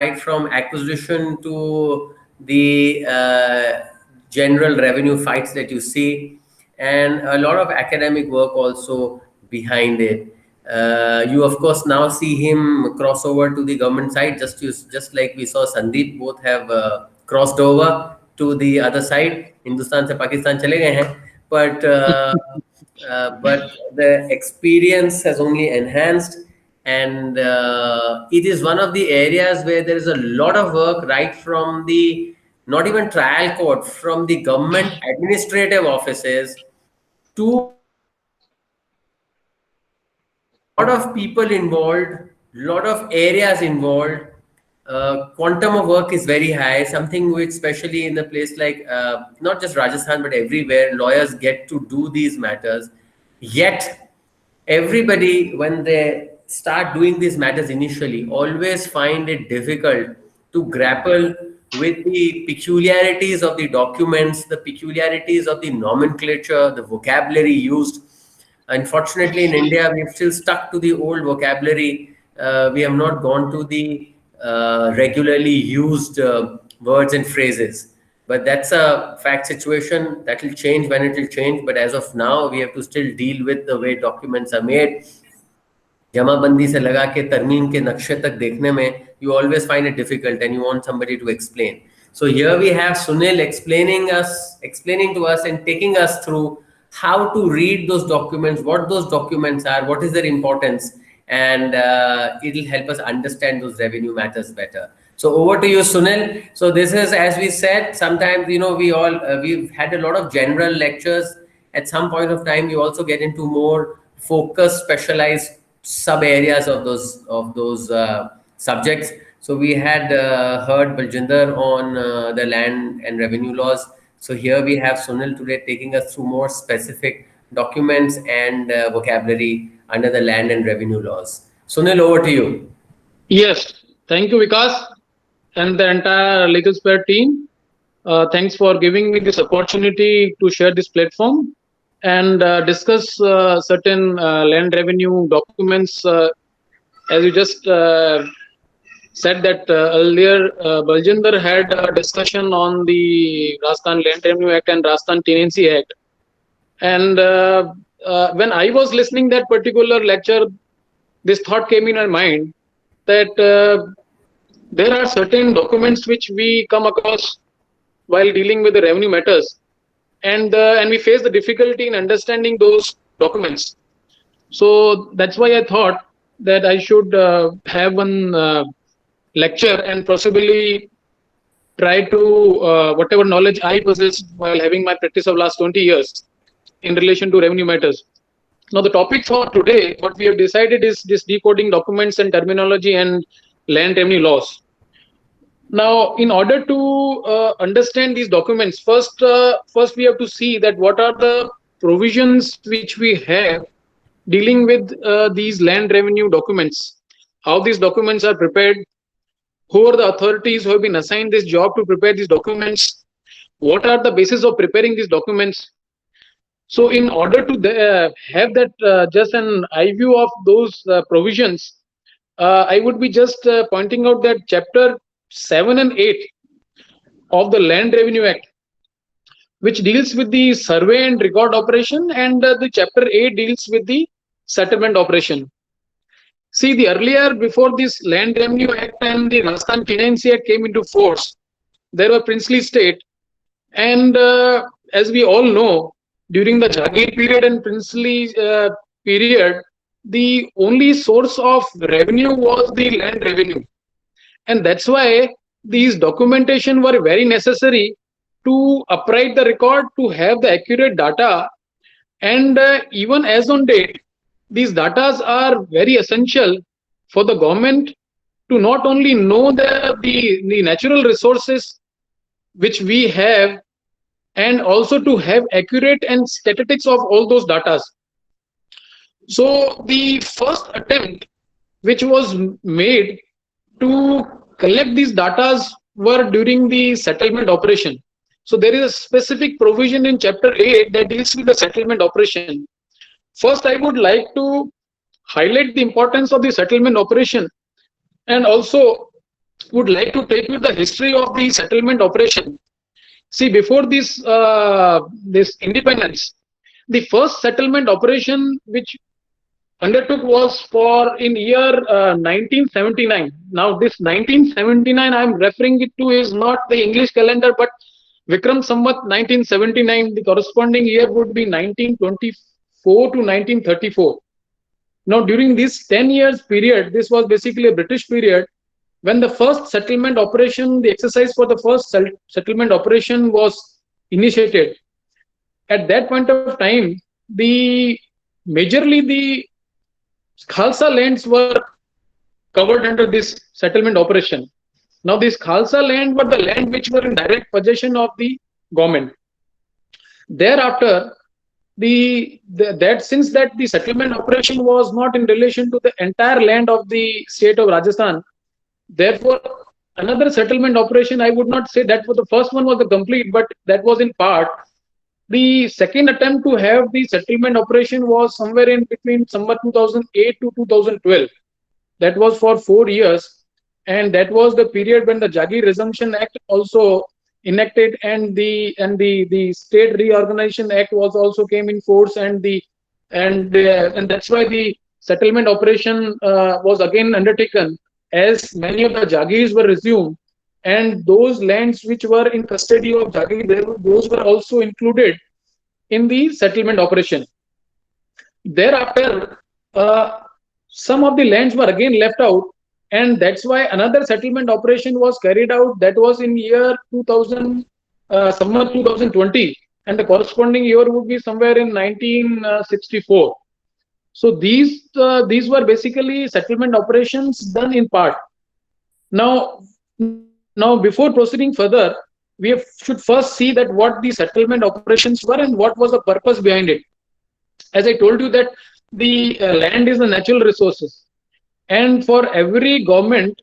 right from acquisition to the general revenue fights that you see, and a lot of academic work also behind it. You of course now see him cross over to the government side, just like we saw Sandeep. Both have crossed over to the other side. Hindustan se Pakistan chale gaye hain, but the experience has only enhanced, and it is one of the areas where there is a lot of work, right from the not even trial court, from the government administrative offices to lot of people involved, lot of areas involved. Quantum of work is very high, something which especially in a place like not just Rajasthan but everywhere lawyers get to do these matters. Yet everybody, when they start doing these matters initially, always find it difficult to grapple with the peculiarities of the documents, the peculiarities of the nomenclature, the vocabulary used. Unfortunately, in India, we've still stuck to the old vocabulary. We have not gone to the regularly used words and phrases. But that's a fact situation that will change when it will change. But as of now, we have to still deal with the way documents are made. जमाबंदी से लगा के तरमीम के नक्शे तक देखने में you always find it difficult and you want somebody to explain. So here we have Sunil explaining to us and taking us through how to read those documents, what those documents are, what is their importance, and it will help us understand those revenue matters better. So over to you, Sunil. So this is, as we said, sometimes we've had a lot of general lectures. At some point of time, we also get into more focused, specialized sub areas of those subjects. So we had heard Baljinder on the land and revenue laws. So here we have Sunil today taking us through more specific documents and vocabulary under the land and revenue laws. Sunil, over to you. Yes, thank you, Vikas, and the entire Legal Sphere team. Thanks for giving me this opportunity to share this platform and discuss certain land revenue documents. As you just said that earlier, Baljinder had a discussion on the Rajasthan Land Revenue Act and Rajasthan Tenancy Act. And when I was listening that particular lecture, this thought came in my mind that there are certain documents which we come across while dealing with the revenue matters, and we face the difficulty in understanding those documents. So that's why I thought that I should have one lecture and possibly try to whatever knowledge I possess while having my practice of last 20 years in relation to revenue matters. Now the topic for today, what we have decided is this decoding documents and terminology and land revenue laws. Now, in order to understand these documents, first we have to see that what are the provisions which we have dealing with these land revenue documents, how these documents are prepared, who are the authorities who have been assigned this job to prepare these documents, what are the basis of preparing these documents. So in order to have that just an eye view of those provisions, I would be just pointing out that chapter 7 and 8 of the Land Revenue Act, which deals with the survey and record operation, and the chapter 8 deals with the settlement operation. See, the earlier, before this Land Revenue Act and the Rajasthan Tenancy Act came into force, there were princely state, and as we all know, during the Jagir period and princely period, the only source of revenue was the land revenue. And that's why these documentation were very necessary to upright the record, to have the accurate data. And even as on date, these data are very essential for the government to not only know the natural resources which we have, and also to have accurate and statistics of all those data. So the first attempt which was made to collect these data were during the settlement operation. So there is a specific provision in chapter 8 that deals with the settlement operation. First, I would like to highlight the importance of the settlement operation and also would like to take you the history of the settlement operation. See, before this independence, the first settlement operation which undertook was for in year 1979. Now, this 1979 I am referring it to is not the English calendar, but Vikram Samvat 1979. The corresponding year would be 1924 to 1934. Now, during this 10 years period, this was basically a British period when the first settlement operation, the exercise for the first settlement operation was initiated. At that point of time, the majorly the Khalsa lands were covered under this settlement operation. Now, this Khalsa land were the land which were in direct possession of the government. Thereafter, since that the settlement operation was not in relation to the entire land of the state of Rajasthan, therefore another settlement operation, I would not say that for the first one was the complete, but that was in part. The second attempt to have the settlement operation was somewhere in between Samvat 2008 to 2012. That was for 4 years, and that was the period when the Jagir Resumption Act also enacted, and the State Reorganization Act was also came in force, and that's why the settlement operation was again undertaken, as many of the Jagirs were resumed, and those lands which were in custody of Jagir, those were also included in the settlement operation. Thereafter, some of the lands were again left out, and that's why another settlement operation was carried out. That was in year 2000, summer 2020, and the corresponding year would be somewhere in 1964. So these were basically settlement operations done in part. Now before proceeding further, should first see that what the settlement operations were and what was the purpose behind it. As I told you that the land is the natural resources, and for every government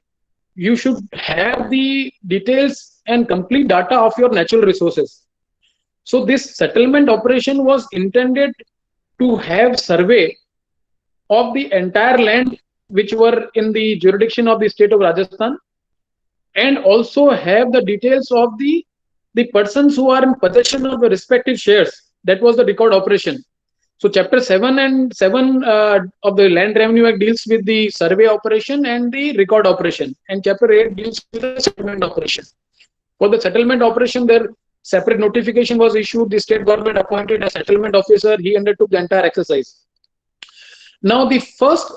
you should have the details and complete data of your natural resources. So this settlement operation was intended to have survey of the entire land which were in the jurisdiction of the state of Rajasthan, and also have the details of the persons who are in possession of the respective shares. That was the record operation. So chapter 7 and 7 of the Land Revenue Act deals with the survey operation and the record operation, and chapter 8 deals with the settlement operation. For the settlement operation, there separate notification was issued. The state government appointed a settlement officer. He undertook the entire exercise. Now, the first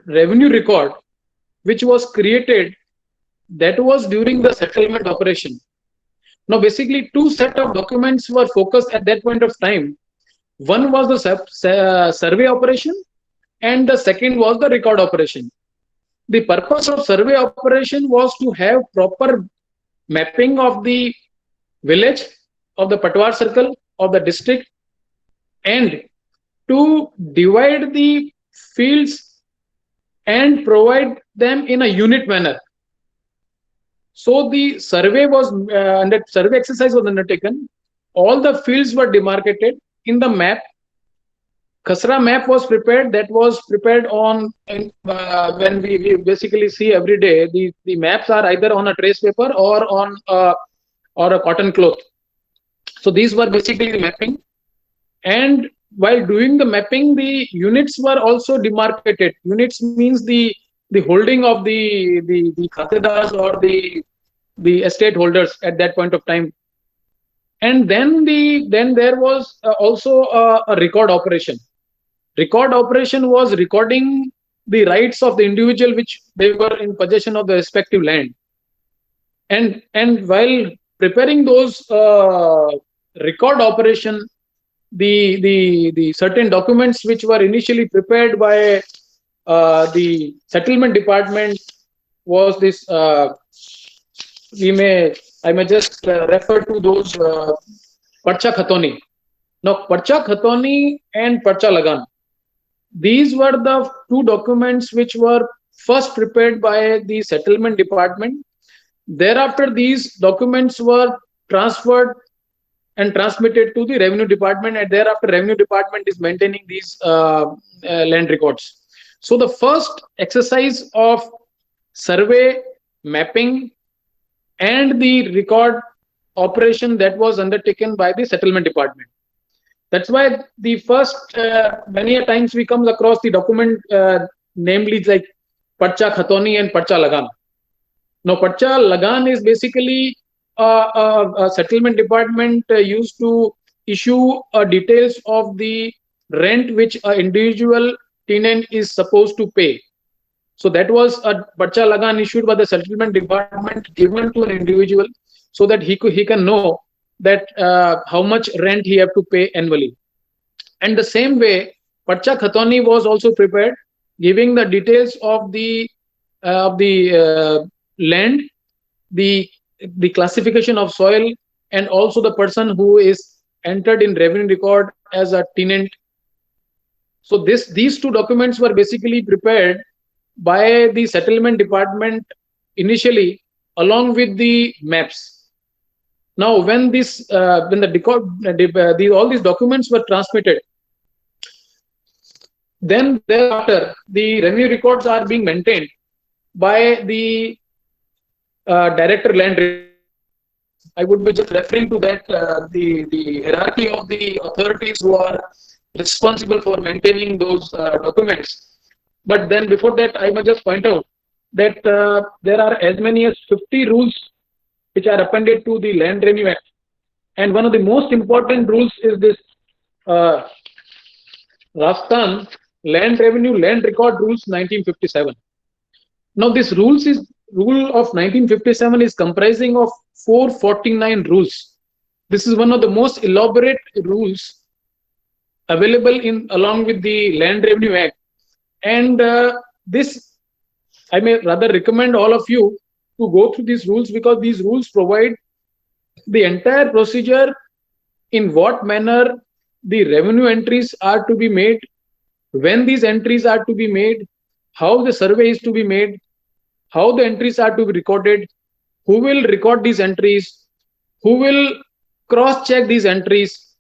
revenue record which was created, that was during the settlement operation. Now, basically, two set of documents were focused at that point of time. One was the survey operation, and the second was the record operation. The purpose of survey operation was to have proper mapping of the village, of the Patwar circle, of the district, and to divide the fields and provide them in a unit manner. So the survey survey exercise was undertaken. All the fields were demarcated in the map. Khasra map was prepared. That was prepared on when we basically see every day. The maps are either on a trace paper or on or a cotton cloth. So these were basically the mapping. And while doing the mapping, the units were also demarcated. Units means the holding of the khatedars or the estate holders at that point of time. And then there was also a record operation. Record operation was recording the rights of the individual which they were in possession of the respective land. And while preparing those record operation, the certain documents which were initially prepared by the settlement department was this. I may just refer to those Parcha Khatoni. Now, Parcha Khatoni and Parcha Lagan. These were the two documents which were first prepared by the settlement department. Thereafter, these documents were transferred and transmitted to the revenue department, and thereafter revenue department is maintaining these land records. So the first exercise of survey mapping, and the record operation that was undertaken by the settlement department. That's why the first many a times we come across the document, namely like Parcha Khatoni and Parcha Lagan. Now, Parcha Lagan is basically a settlement department used to issue details of the rent which an individual tenant is supposed to pay. So that was a Parcha Lagan issued by the settlement department given to an individual so that he can know that how much rent he have to pay annually. And the same way, Parcha Khatoni was also prepared, giving the details of the land, the classification of soil, and also the person who is entered in revenue record as a tenant. So these two documents were basically prepared by the settlement department initially, along with the maps. Now, when all these documents were transmitted, then thereafter the revenue records are being maintained by the director land. I would be just referring to that the hierarchy of the authorities who are responsible for maintaining those documents. But then before that, I must just point out that there are as many as 50 rules which are appended to the Land Revenue Act, and one of the most important rules is this Rajasthan Land Revenue Land Record Rules 1957. Now, this rule of 1957 is comprising of 449 rules. This is one of the most elaborate rules available along with the Land Revenue Act, and this I may rather recommend all of you to go through these rules, because these rules provide the entire procedure, in what manner the revenue entries are to be made, when these entries are to be made, how the survey is to be made, how the entries are to be recorded, who will record these entries, who will cross-check these entries,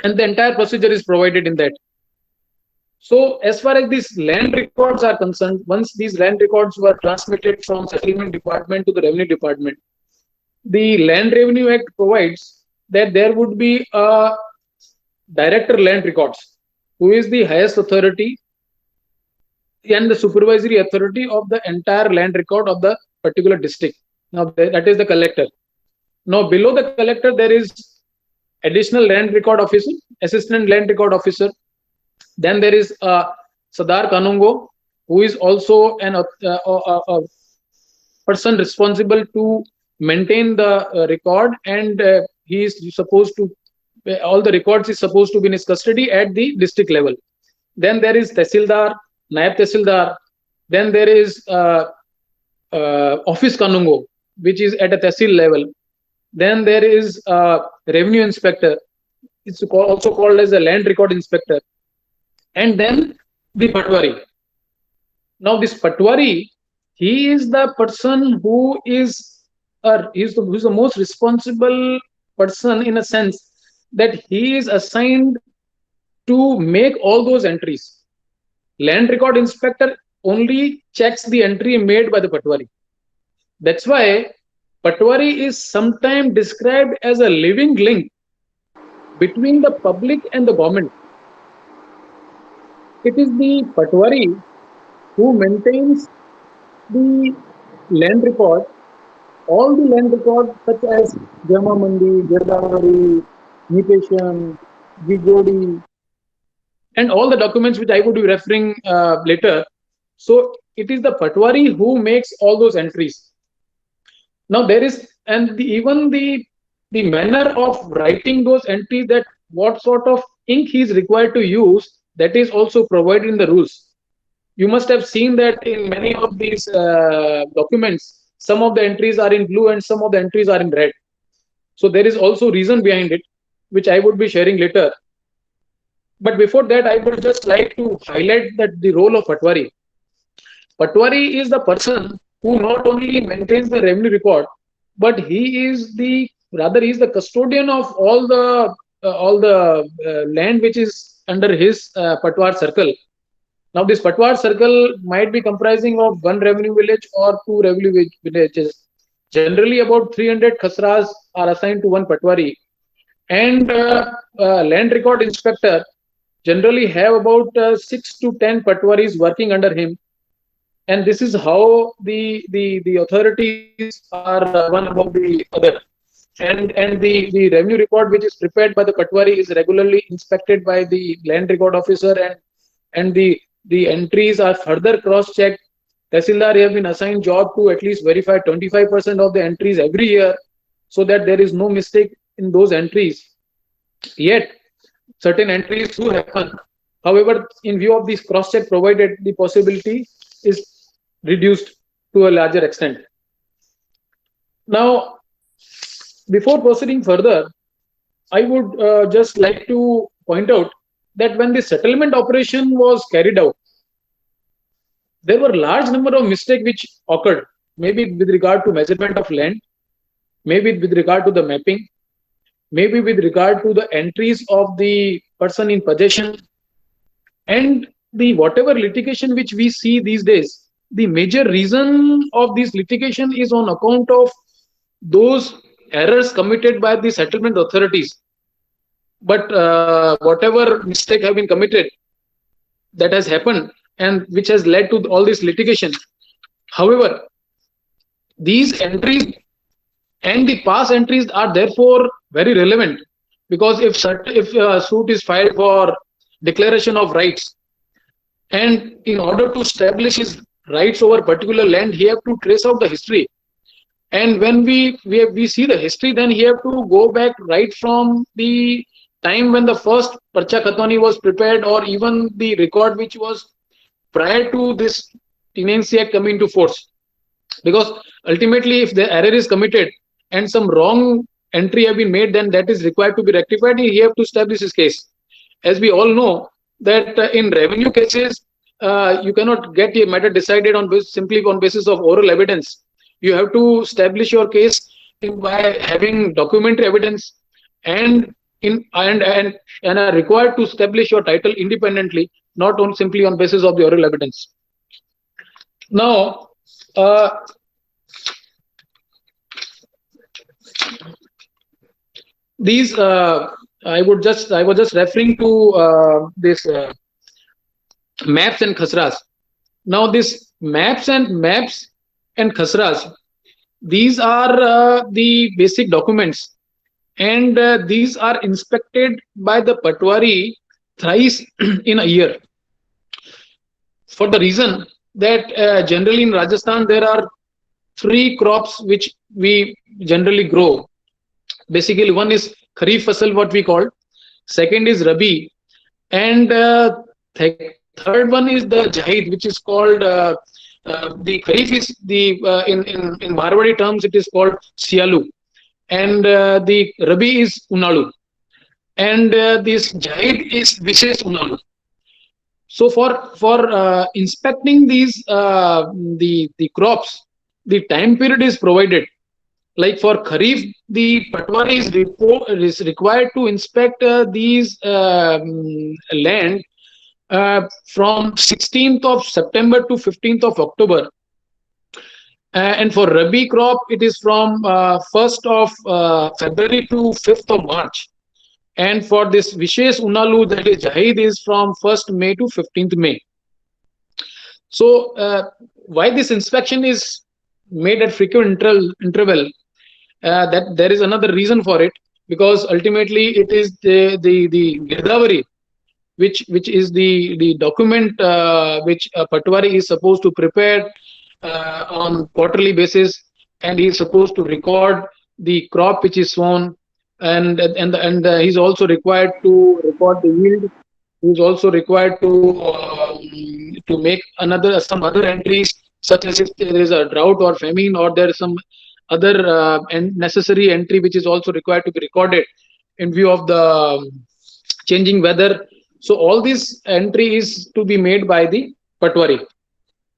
and the entire procedure is provided in that. So as far as these land records are concerned, once these land records were transmitted from settlement department to the revenue department, the Land Revenue Act provides that there would be a director land records, who is the highest authority and the supervisory authority of the entire land record of the particular district. Now, that is the collector. Now, below the collector, there is additional land record officer, assistant land record officer. Then there is Sadar Kanungo, who is also a person responsible to maintain the record, and he is supposed to, all the records is supposed to be in his custody at the district level. Then there is Tehsildar, Naib Tehsildar. Then there is Office Kanungo, which is at a Tehsil level. Then there is Revenue Inspector. It's also called as a Land Record Inspector. And then the Patwari. Now, this Patwari, he is the person who is who's the most responsible person, in a sense that he is assigned to make all those entries. Land Record Inspector only checks the entry made by the Patwari. That's why Patwari is sometimes described as a living link between the public and the government. It is the Patwari who maintains the land record, all the land records such as Jama Mandi, Girdavari, Nipeshan, Gigodi, and all the documents which I would be referring later. So it is the Patwari who makes all those entries. Now there is, and even the manner of writing those entries, that what sort of ink he is required to use, that is also provided in the rules. You must have seen that in many of these documents, some of the entries are in blue and some of the entries are in red. So there is also reason behind it, which I would be sharing later. But before that, I would just like to highlight that the role of Patwari. Patwari is the person who not only maintains the revenue record, but he is the custodian of all the land which is under his Patwar circle. Now, this Patwar circle might be comprising of one revenue village or two revenue villages. Generally, about 300 khasras are assigned to one Patwari, and land record inspector generally have about 6 to 10 Patwaris working under him, and this is how the authorities are one above the other. And the revenue record which is prepared by the Patwari is regularly inspected by the land record officer, and the entries are further cross checked. Tehsildar have been assigned job to at least verify 25% of the entries every year, so that there is no mistake in those entries. Yet certain entries do happen. However, in view of this cross check provided, the possibility is reduced to a larger extent. Now, before proceeding further, I would just like to point out that when the settlement operation was carried out, there were large number of mistakes which occurred, maybe with regard to measurement of land, maybe with regard to the mapping, maybe with regard to the entries of the person in possession, and the whatever litigation which we see these days. The major reason of this litigation is on account of those errors committed by the settlement authorities. But whatever mistake have been committed, that has happened, and which has led to all this litigation. However, these entries and the past entries are therefore very relevant, because if a suit is filed for declaration of rights, and in order to establish his rights over particular land, he have to trace out the history. And when we see the history, then he have to go back right from the time when the first Parcha Khatwani was prepared, or even the record which was prior to this Tenancy Act coming into force. Because ultimately, if the error is committed and some wrong entry have been made, then that is required to be rectified. He have to establish his case. As we all know that in revenue cases, you cannot get a matter decided on simply on basis of oral evidence. You have to establish your case by having documentary evidence, and are required to establish your title independently, not on simply on basis of the oral evidence. Now, these I was just referring to this maps and khasras. Now, this maps and khasras, these are the basic documents, and these are inspected by the Patwari thrice in a year, for the reason that generally in Rajasthan there are three crops which we generally grow. Basically, one is Kharif fasal, what we call. Second is Rabi, and third one is the Jahid, which is called the Kharif is the in Marwari terms it is called Sialu, and the Rabi is Unalu, and this Jahid is Vishesh Unalu. So for inspecting these the crops, the time period is provided. Like for Kharif, the Patwari is required to inspect these land from 16th of September to 15th of October. And for Rabi crop, it is from 1st of February to 5th of March. And for this Vishesh Unalu, that is Jahid, is from 1st May to 15th May. So why this inspection is made at frequent interval, that there is another reason for it, because ultimately it is the Girdavari, which is the document which a Patwari is supposed to prepare on quarterly basis, and he is supposed to record the crop which is sown, and he's also required to record the yield. He's also required to make some other entries, such as if there is a drought or famine, or there is some other necessary entry which is also required to be recorded in view of the changing weather. So all this entry is to be made by the Patwari.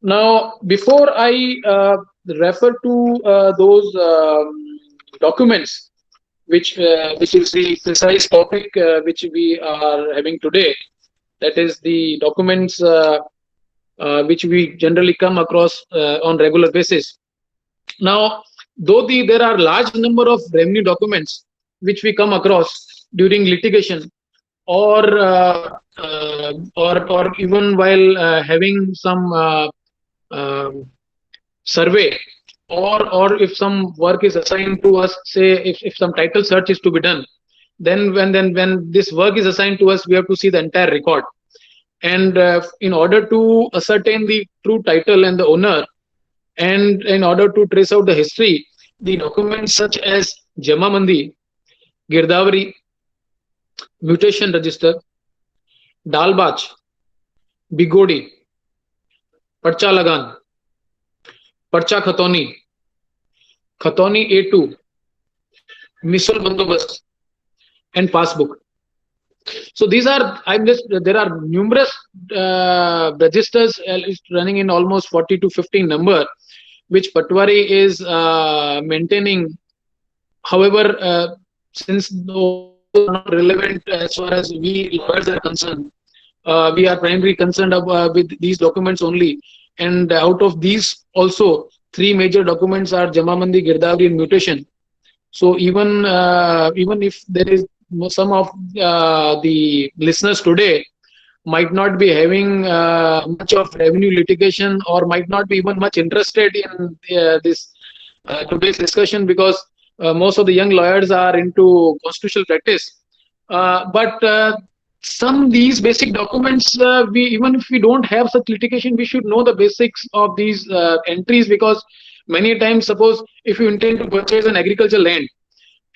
Now, before I refer to those documents, which is the precise topic which we are having today, that is the documents which we generally come across on regular basis. Now, though there are large number of revenue documents which we come across during litigation, or even while having some survey, or if some work is assigned to us, say if some title search is to be done, then when this work is assigned to us, we have to see the entire record. And in order to ascertain the true title and the owner, and in order to trace out the history, the documents such as Jamamandi, Girdavari, mutation register, Dalbach, Bigodi, Parcha Lagan, Parcha Khatoni, Khatoni A2, Misal Bandobast, and passbook. So these are, there are numerous registers running in almost 40 to 50 number, which Patwari is maintaining. However, since those are not relevant as far as we lawyers are concerned, we are primarily concerned with these documents only. And out of these also, 3 major documents are Jamamandi, Girdavari, and mutation. So even if there is some of the listeners today might not be having much of revenue litigation, or might not be even much interested in this today's discussion, because most of the young lawyers are into constitutional practice. But some these basic documents, we, even if we don't have such litigation, we should know the basics of these entries, because many times, suppose if you intend to purchase an agricultural land,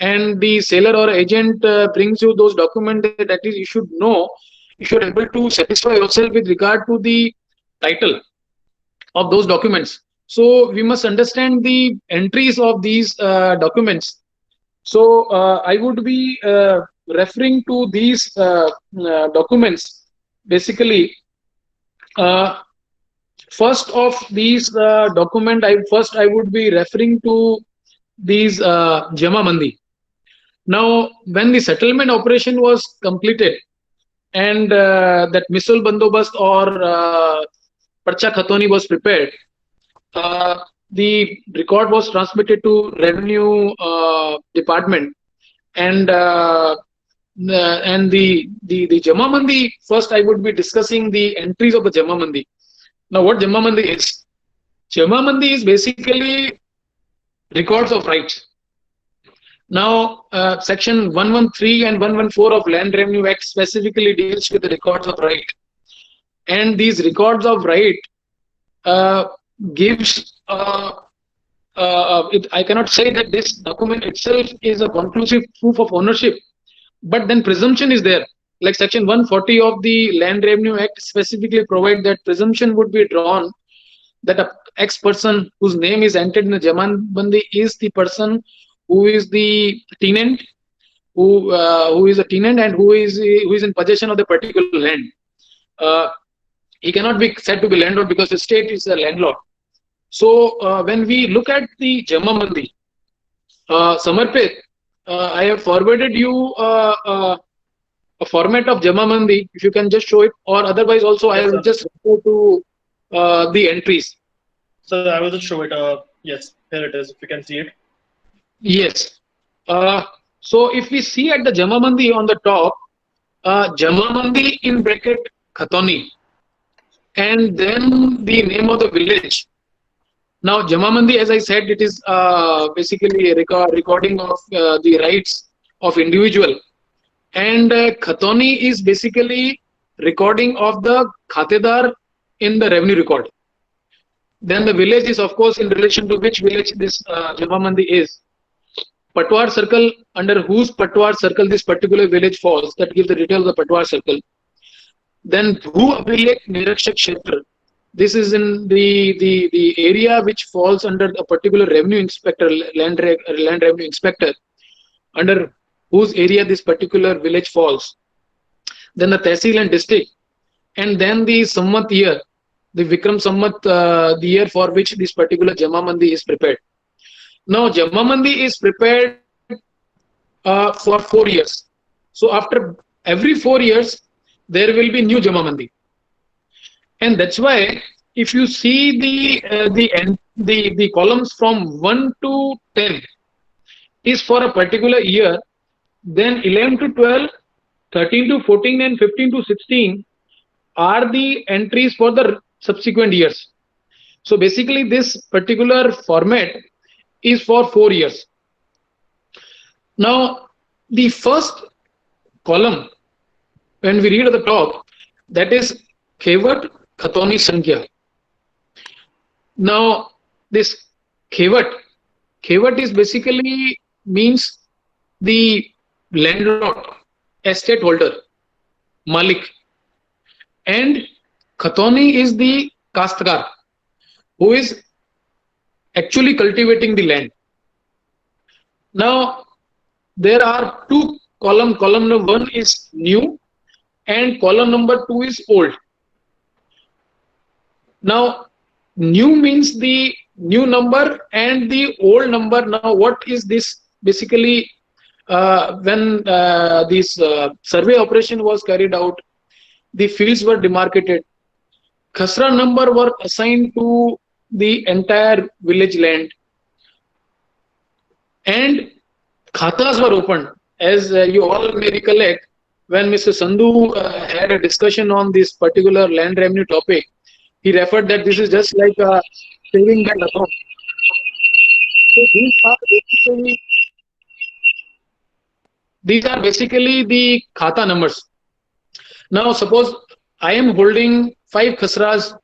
and the seller or agent brings you those documents, that is, you should know, you should be able to satisfy yourself with regard to the title of those documents. So we must understand the entries of these documents. So I would be referring to these documents. Basically, first of these document, I would be referring to these Jamamandi. Now, when the settlement operation was completed, and that Misal Bandobast or Parcha Khatoni was prepared, the record was transmitted to Revenue Department, and the Jamamandi. First, I would be discussing the entries of the Jamamandi. Now, what Jamamandi is? Jamamandi is basically records of rights. Now, section 113 and 114 of Land Revenue Act specifically deals with the records of right. And these records of right gives, I cannot say that this document itself is a conclusive proof of ownership, but then presumption is there. Like section 140 of the Land Revenue Act specifically provide that presumption would be drawn that a X person whose name is entered in the Jamamandi is the person who is the tenant, who is a tenant, and who is in possession of the particular land. He cannot be said to be landlord, because the state is a landlord. So when we look at the Jamamandi, Samarpit, I have forwarded you a format of Jamamandi. If you can just show it, or otherwise also I will just go to the entries. So I will just show it. Yes, here it is. If you can see it. Yes. So if we see at the Jamamandi on the top, Jamamandi in bracket Khatoni, and then the name of the village. Now, Jamamandi, as I said, it is basically a recording of the rights of individual, and Khatoni is basically recording of the Khatedar in the revenue record. Then the village is, of course, in relation to which village this Jamamandi is. Patwar circle, under whose Patwar circle this particular village falls, that gives the detail of the Patwar circle. Then Bhu Abhilekh Nirakshak Kshetra. This is in the area which falls under a particular revenue inspector, land revenue inspector, under whose area this particular village falls. Then the Tehsil and district, and then the Sammat year, the Vikram Sammat, the year for which this particular Jamamandi is prepared. Now, Jamamandi is prepared for 4 years. So after every 4 years, there will be new Jamamandi. And that's why if you see the columns from 1 to 10 is for a particular year, then 11 to 12, 13 to 14, and 15 to 16 are the entries for the subsequent years. So basically this particular format is for 4 years. Now the first column, when we read at the top, that is Khewat Khatoni Sankhya. Now this Khewat is basically means the landlord, estate holder, Malik, and Khatoni is the Kastkar, who is actually cultivating the land. Now there are two column. Column number 1 is new and column number 2 is old. Now new means the new number and the old number. Now what is this? Basically when this survey operation was carried out, the fields were demarcated, khasra number were assigned to the entire village land, and khatas were opened. As you all may recollect, when Mr. Sandhu had a discussion on this particular land revenue topic, he referred that this is just like a saving bank account. So these are basically the khata numbers. Now suppose I am holding 5 khasras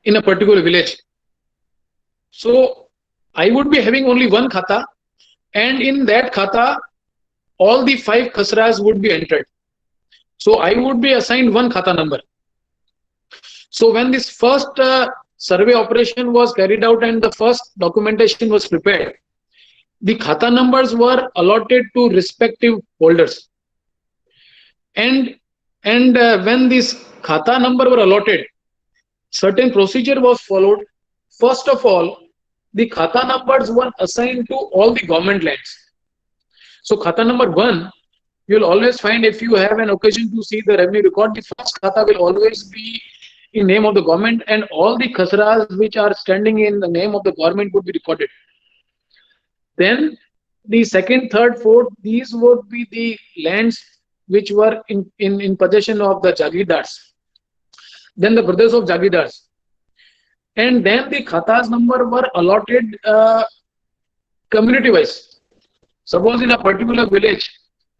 in a particular village. So I would be having only one khata, and in that khata all the 5 khasras would be entered. So I would be assigned one khata number. So when this first survey operation was carried out and the first documentation was prepared, the khata numbers were allotted to respective holders. And when this khata number were allotted, certain procedure was followed. First of all, the khata numbers were assigned to all the government lands. So khata number 1, you'll always find, if you have an occasion to see the revenue record, the first khata will always be in name of the government, and all the khasras which are standing in the name of the government would be recorded. Then the second, third, fourth, these would be the lands which were in possession of the Jagirdars, then the brothers of Jagirdars, and then the khatas number were allotted community wise. Suppose in a particular village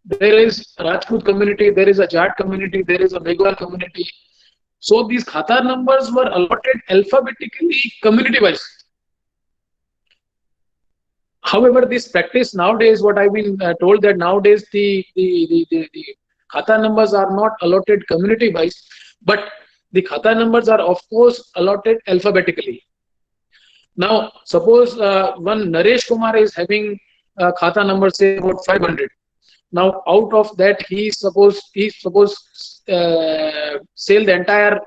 there is a Rajput community, there is a Jat community, there is a Meghwal community. So these khata numbers were allotted alphabetically, community wise. However, this practice nowadays, what I've been told, that nowadays the khata numbers are not allotted community wise, but the khata numbers are of course allotted alphabetically. Now suppose one Naresh Kumar is having khata number, say about 500. Now out of that he suppose sell the entire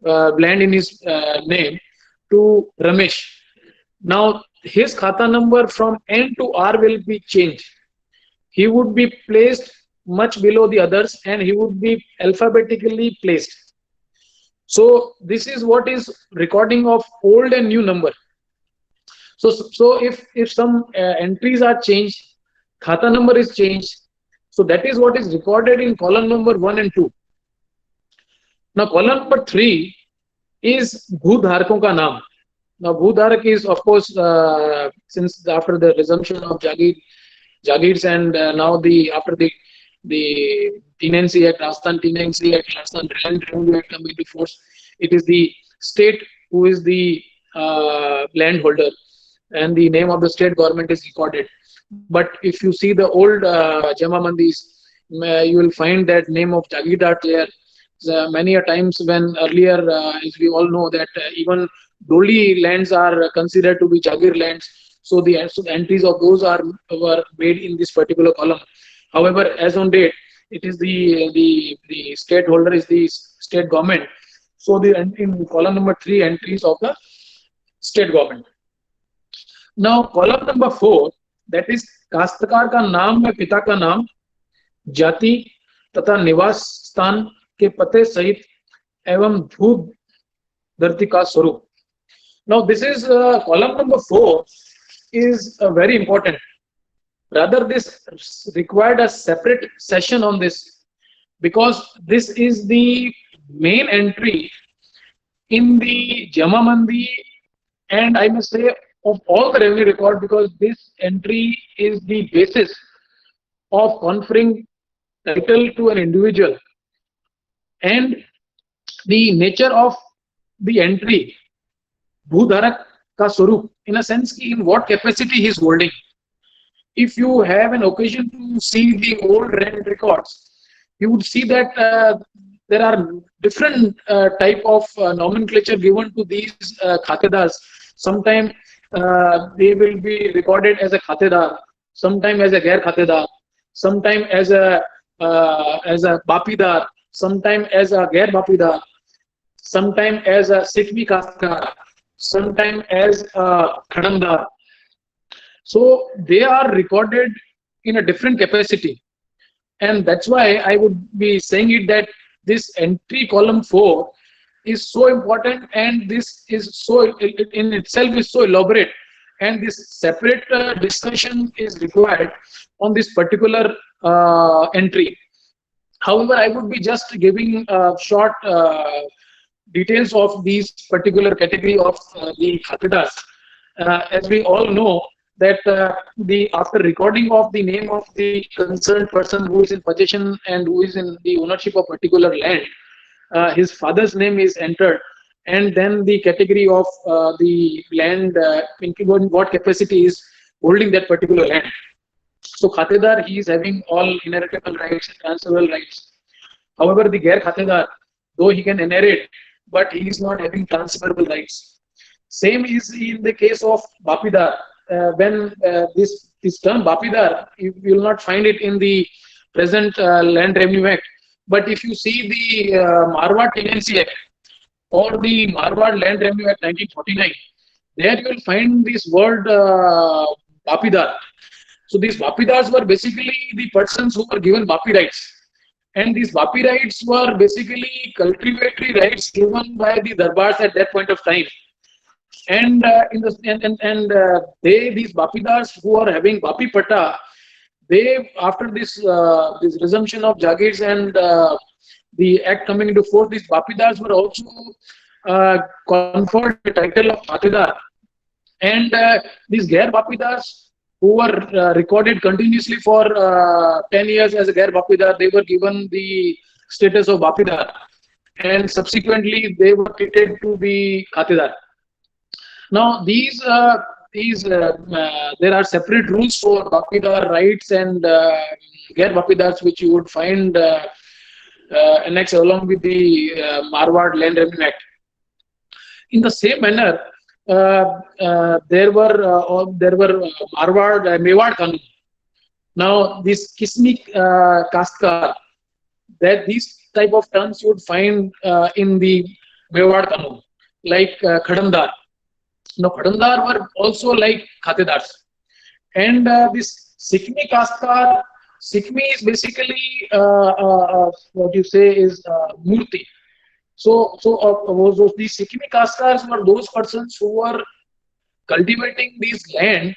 land in his name to Ramesh. Now his khata number from N to R will be changed. He would be placed much below the others and he would be alphabetically placed. So this is what is recording of old and new number. So if some entries are changed, khata number is changed. So that is what is recorded in column number 1 and 2. Now column number 3 is Bhudharkon ka naam. Now Bhudharak is of course since after the resumption of Jagirs and now after the Tenancy Act, Rajasthan Tenancy Act, Rajasthan Land Revenue Act coming into force, it is the state who is the landholder and the name of the state government is recorded. But if you see the old Jama Mandis, you will find that name of Jagirdar there. Many a times when earlier, as we all know, that even Doli lands are considered to be Jagir lands. So the entries of those were made in this particular column. However, as on date, it is the state holder is the state government. So in column number 3, entries of the state government. Now column number 4, that is काश्तकार का नाम में पिता का नाम, जाति तथा निवास स्थान के पते सहित एवं भूप धरती का स्वरूप. Now this is column number 4 is very important. Rather, this required a separate session on this, because this is the main entry in the Jamamandi, and I must say of all the revenue record, because this entry is the basis of conferring title to an individual, and the nature of the entry, Bhudharak ka Swarup, in a sense, in what capacity he is holding. If you have an occasion to see the old land records, you would see that there are different type of nomenclature given to these khatedars. Sometimes they will be recorded as a khatedar, sometimes as a gair khatedar, sometimes as a bapidar, sometimes as a gair bapidar, sometimes as a sikmi kastkar, sometimes as a khadandar. So they are recorded in a different capacity, and that's why I would be saying it that this entry column 4 is so important, and this is so in itself is so elaborate, and this separate discussion is required on this particular entry. However, I would be just giving short details of these particular category of the khatedars. As we all know that the after recording of the name of the concerned person who is in possession and who is in the ownership of particular land, his father's name is entered, and then the category of the land in what capacity is holding that particular land. So khatedar, he is having all inheritable rights and transferable rights. However, the gair khatedar, though he can inherit, but he is not having transferable rights. Same is in the case of bapidar. When this term bapidar, you will not find it in the present Land Revenue Act. But if you see the Marwar Tenancy Act or the Marwar Land Revenue Act 1949, there you will find this word bapidar. So these bapidars were basically the persons who were given bapi rights. And these bapi rights were basically cultivatory rights given by the darbars at that point of time. And these bapidars who are having bapi pata, they after this resumption of Jagirs and the act coming into force, these bapidars were also conferred the title of khatedar. And these gair bapidars who were recorded continuously for 10 years as a gair bapidar, they were given the status of bapidar, and subsequently they were treated to be khatedar. Now these there are separate rules for bapidar rights and gair bapidars, which you would find annexed along with the Marwar Land Revenue Act. In the same manner, there were Marwar Mewad Kanun. Now this Kismi Kastkar, that these type of terms you would find in the Mewad Kanun, like Khadandar. Now Khadandar were also like khatedars. And this Sikmi Kastkar, Sikmi is basically what you say is Murti. So these Sikmi Kastkars were those persons who were cultivating these land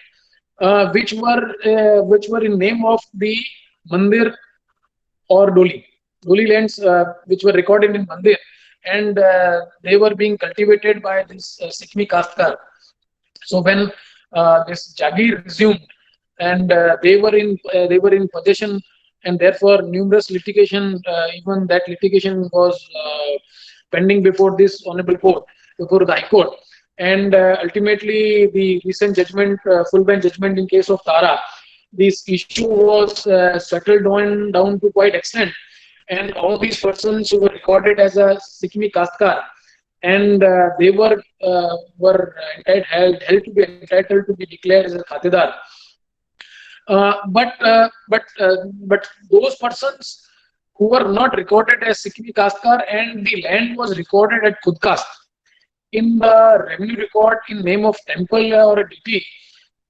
which were in name of the Mandir or Doli lands, which were recorded in Mandir, and they were being cultivated by this Sikmi Kastkar. So when this Jagir resumed, and they were in possession, and therefore numerous litigation, even that litigation was pending before this honorable court, before the High Court, and ultimately the recent judgment, full bench judgment in case of Tara, this issue was settled down to quite extent, and all these persons who were recorded as a Sikmi Kastkar, and they were held to be entitled to be declared as a khatedar. But those persons who were not recorded as Sikmi Kastkar and the land was recorded at Khudkast in the revenue record in name of temple or a deity,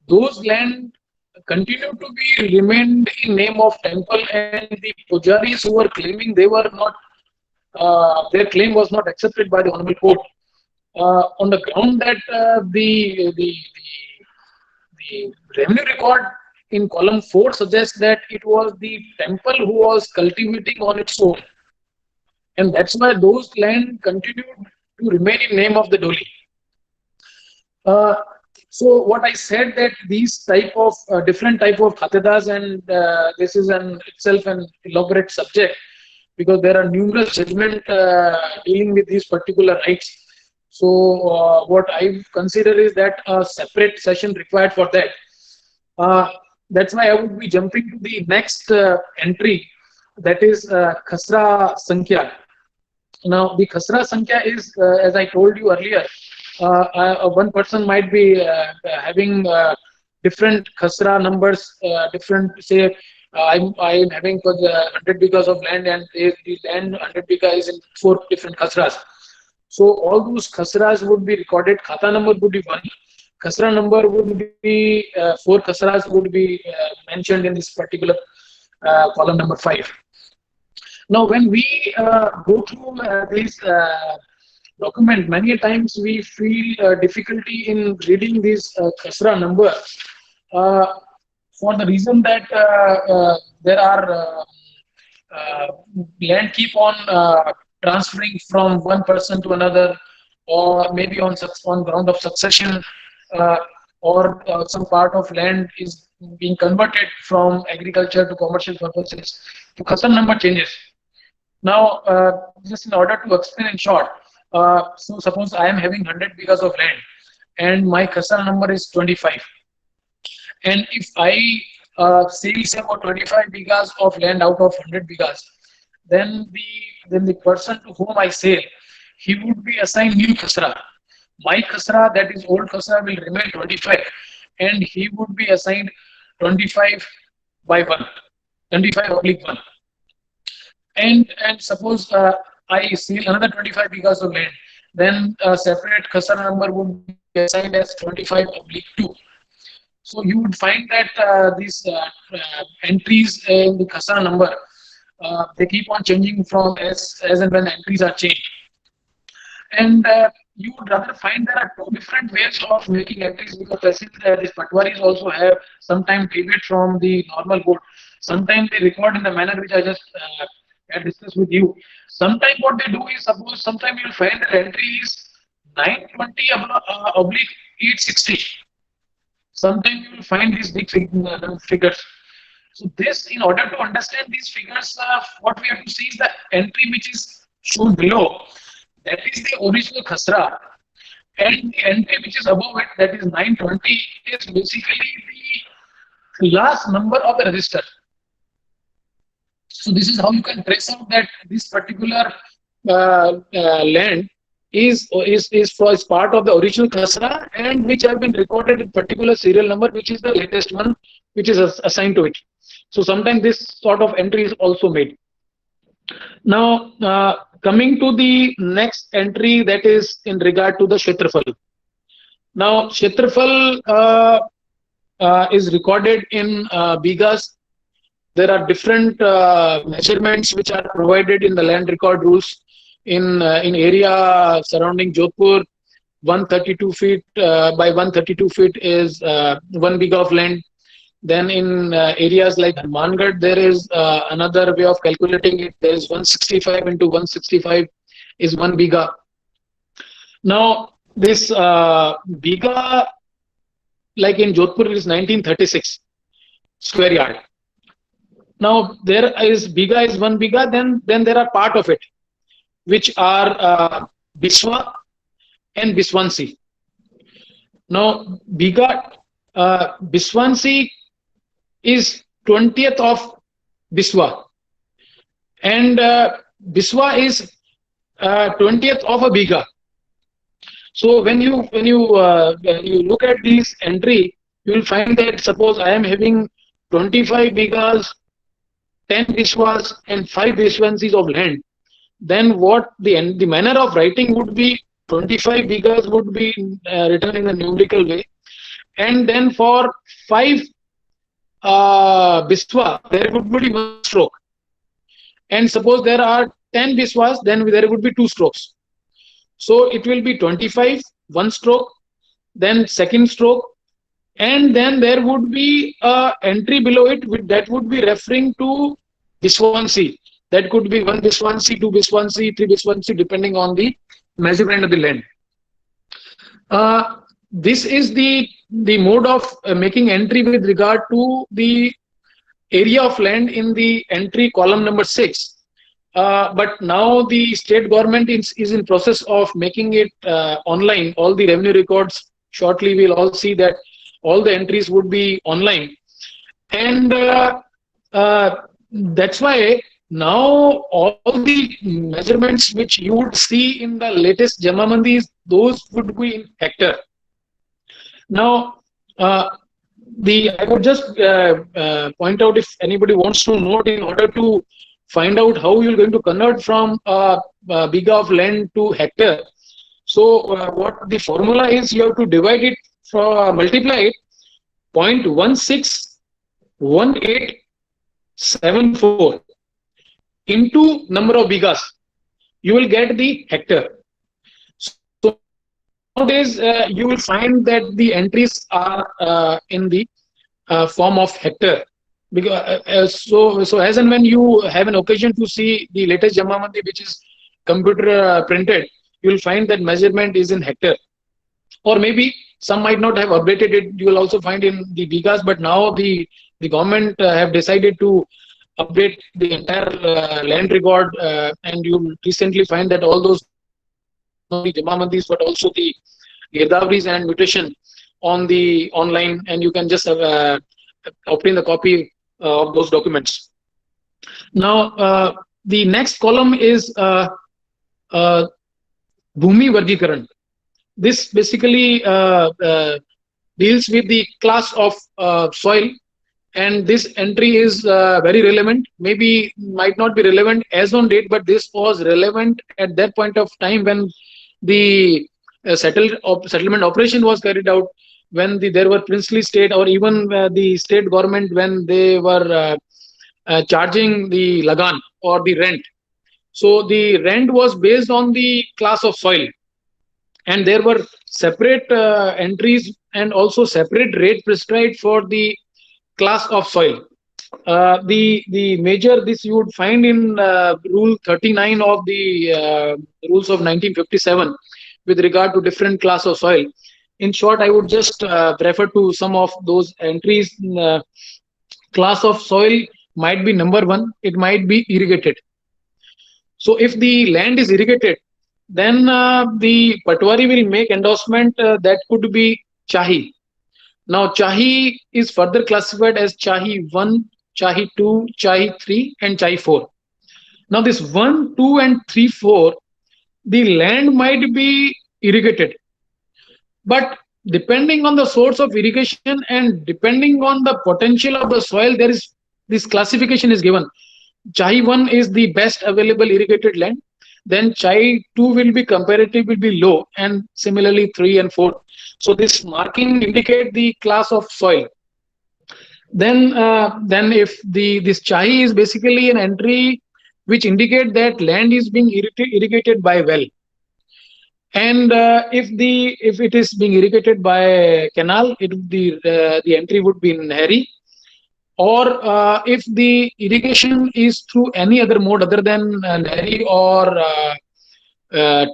those land continue to be remained in name of temple, and the pujaris who were claiming they were not their claim was not accepted by the Honorable Court on the ground that the revenue record in column 4 suggests that it was the temple who was cultivating on its own, and that's why those land continued to remain in name of the Doli. So what I said that these type of different type of khatedas, and this is an itself an elaborate subject because there are numerous judgment dealing with these particular rights. So what I consider is that a separate session required for that. That's why I would be jumping to the next entry, that is Khasra Sankhya. Now the Khasra Sankhya is, as I told you earlier, one person might be having different Khasra numbers, different, say, I'm having 100 bighas of land, and the land 100 bighas is in 4 different Khasras. So all those Khasras would be recorded. Khata number would be 1. Khasra number would be 4 Khasras would be mentioned in this particular column number 5. Now, when we go through this document, many times we feel difficulty in reading this Khasra number for the reason that there are land keep on transferring from one person to another, or maybe on ground of succession, or some part of land is being converted from agriculture to commercial purposes. The Khasra number changes. Now, just in order to explain in short, so suppose I am having 100 bighas of land and my Khasra number is 25. And if I sell say about 25 bighas of land out of 100 bighas, then the person to whom I sell, he would be assigned new Khasra. My Khasra, that is old Khasra, will remain 25, and he would be assigned 25 by 1, 25/1. And suppose I sell another 25 bighas of land, then a separate Khasra number would be assigned as 25/2. So you would find that these entries in the Khasra number, they keep on changing from as and when entries are changed. And you would rather find there are 2 different ways of making entries, because these patwaris also have sometimes deviate from the normal code. Sometimes they record in the manner which I just had discussed with you. Sometimes what they do is, suppose sometimes you'll find that entry is 920/860. Sometimes you will find these big figures. So this, in order to understand these figures, what we have to see is the entry which is shown below. That is the original Khasra, and the entry which is above it, that is 920, is basically the last number of the register. So this is how you can trace out that this particular land is part of the original Khasra, and which have been recorded in particular serial number, which is the latest one which is assigned to it. So sometimes this sort of entry is also made. Now, coming to the next entry, that is in regard to the Kshetrafal. Now, Kshetrafal is recorded in bighas. There are different measurements which are provided in the land record rules. In area surrounding Jodhpur, 132 feet by 132 feet is 1 bigha of land. Then in areas like Hanumangarh, there is another way of calculating it. There is 165 into 165 is 1 bigha. Now, this bigha, like in Jodhpur, is 1936 square yard. Now, there is bigha is 1 bigha, then there are part of it, which are Biswa and Biswansi. Now, bigha, Biswansi is 20th of Biswa, and Biswa is 20th of a bigha. So when you look at this entry, you will find that suppose I am having 25 bighas, 10 Biswas, and 5 Biswansis of land. Then what the manner of writing would be, 25 bighas would be written in a numerical way, and then for 5 Biswa there would be 1 stroke, and suppose there are 10 biswas, then there would be 2 strokes. So it will be 25, 1 stroke, then second stroke, and then there would be a entry below it that would be referring to Biswansi. That could be 1 Biswansi, 2 Biswansi, 3 Biswansi, depending on the measurement of the land. This is the mode of making entry with regard to the area of land in the entry column number 6. But now the state government is in process of making it online. All the revenue records, shortly we'll all see that all the entries would be online. And that's why now all the measurements which you would see in the latest Jamamandis, those would be in hectare. Now, I would just point out, if anybody wants to note, in order to find out how you're going to convert from biga of land to hectare. So what the formula is, you have to divide it, multiply it 0.161874 into number of bigas. You will get the hectare. So nowadays you will find that the entries are in the form of hectare. Because so as and when you have an occasion to see the latest Jamamandi, which is computer printed, you will find that measurement is in hectare. Or maybe some might not have updated it. You will also find in the bigas, but now the government have decided to update the entire land record, and you will recently find that all those Jamamandis, but also the Girdavris and mutation on the online, and you can just obtain the copy of those documents. Now, the next column is Bhumi Vargikaran. This basically deals with the class of soil, and this entry is very relevant. Maybe might not be relevant as on date, but this was relevant at that point of time when the settlement operation was carried out, when there were princely state, or even the state government, when they were charging the lagan or the rent. So the rent was based on the class of soil, and there were separate entries and also separate rate prescribed for the class of soil. The major, this you would find in Rule 39 of the rules of 1957 with regard to different class of soil. In short, I would just refer to some of those entries. Class of soil might be number 1, it might be irrigated. So if the land is irrigated, then the Patwari will make endorsement that could be Chahi. Now Chahi is further classified as Chahi 1, Chahi 2, Chahi 3 and Chahi 4. Now this 1, 2 and 3, 4, the land might be irrigated, but depending on the source of irrigation and depending on the potential of the soil, there is this classification is given. Chahi 1 is the best available irrigated land, then Chahi 2 will be comparatively low, and similarly 3 and 4. So this marking indicate the class of soil. Then if this Chahi is basically an entry which indicate that land is being irrigated by well, and if it is being irrigated by canal, the entry would be in Nehri. Or if the irrigation is through any other mode other than Nehri or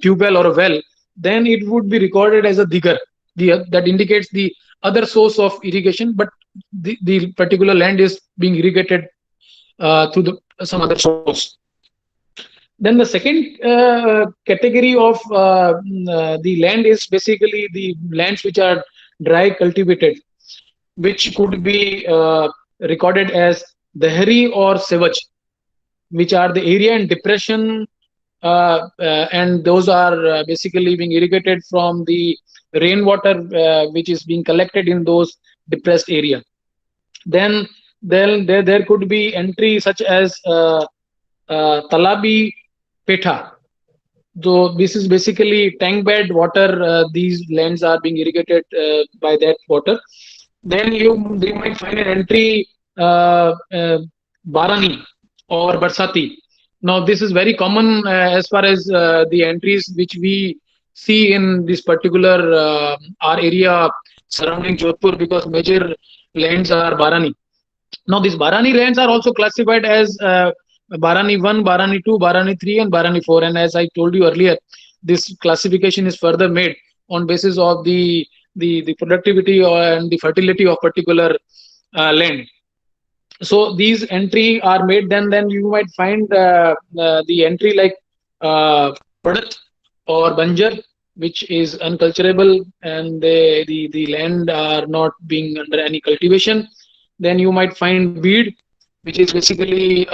tube well or a well, then it would be recorded as a digar. That indicates the other source of irrigation, but the particular land is being irrigated through some other source. Then the second category of the land is basically the lands which are dry cultivated, which could be recorded as Dehri or Sevaj, which are the area and depression, and those are basically being irrigated from the rainwater which is being collected in those depressed area. Then there could be entry such as Talabi Petha. So this is basically tank bed water. These lands are being irrigated by that water. Then you might find an entry Barani or Barsati, Now, this is very common as far as the entries which we see in this particular our area surrounding Jodhpur, because major lands are Barani. Now, these Barani lands are also classified as Barani 1, Barani 2, Barani 3, and Barani 4. And as I told you earlier, this classification is further made on basis of the productivity and the fertility of particular land. So these entry are made, then you might find the entry like Padat or Banjar, which is unculturable, and the land are not being under any cultivation. Then you might find Beed, which is basically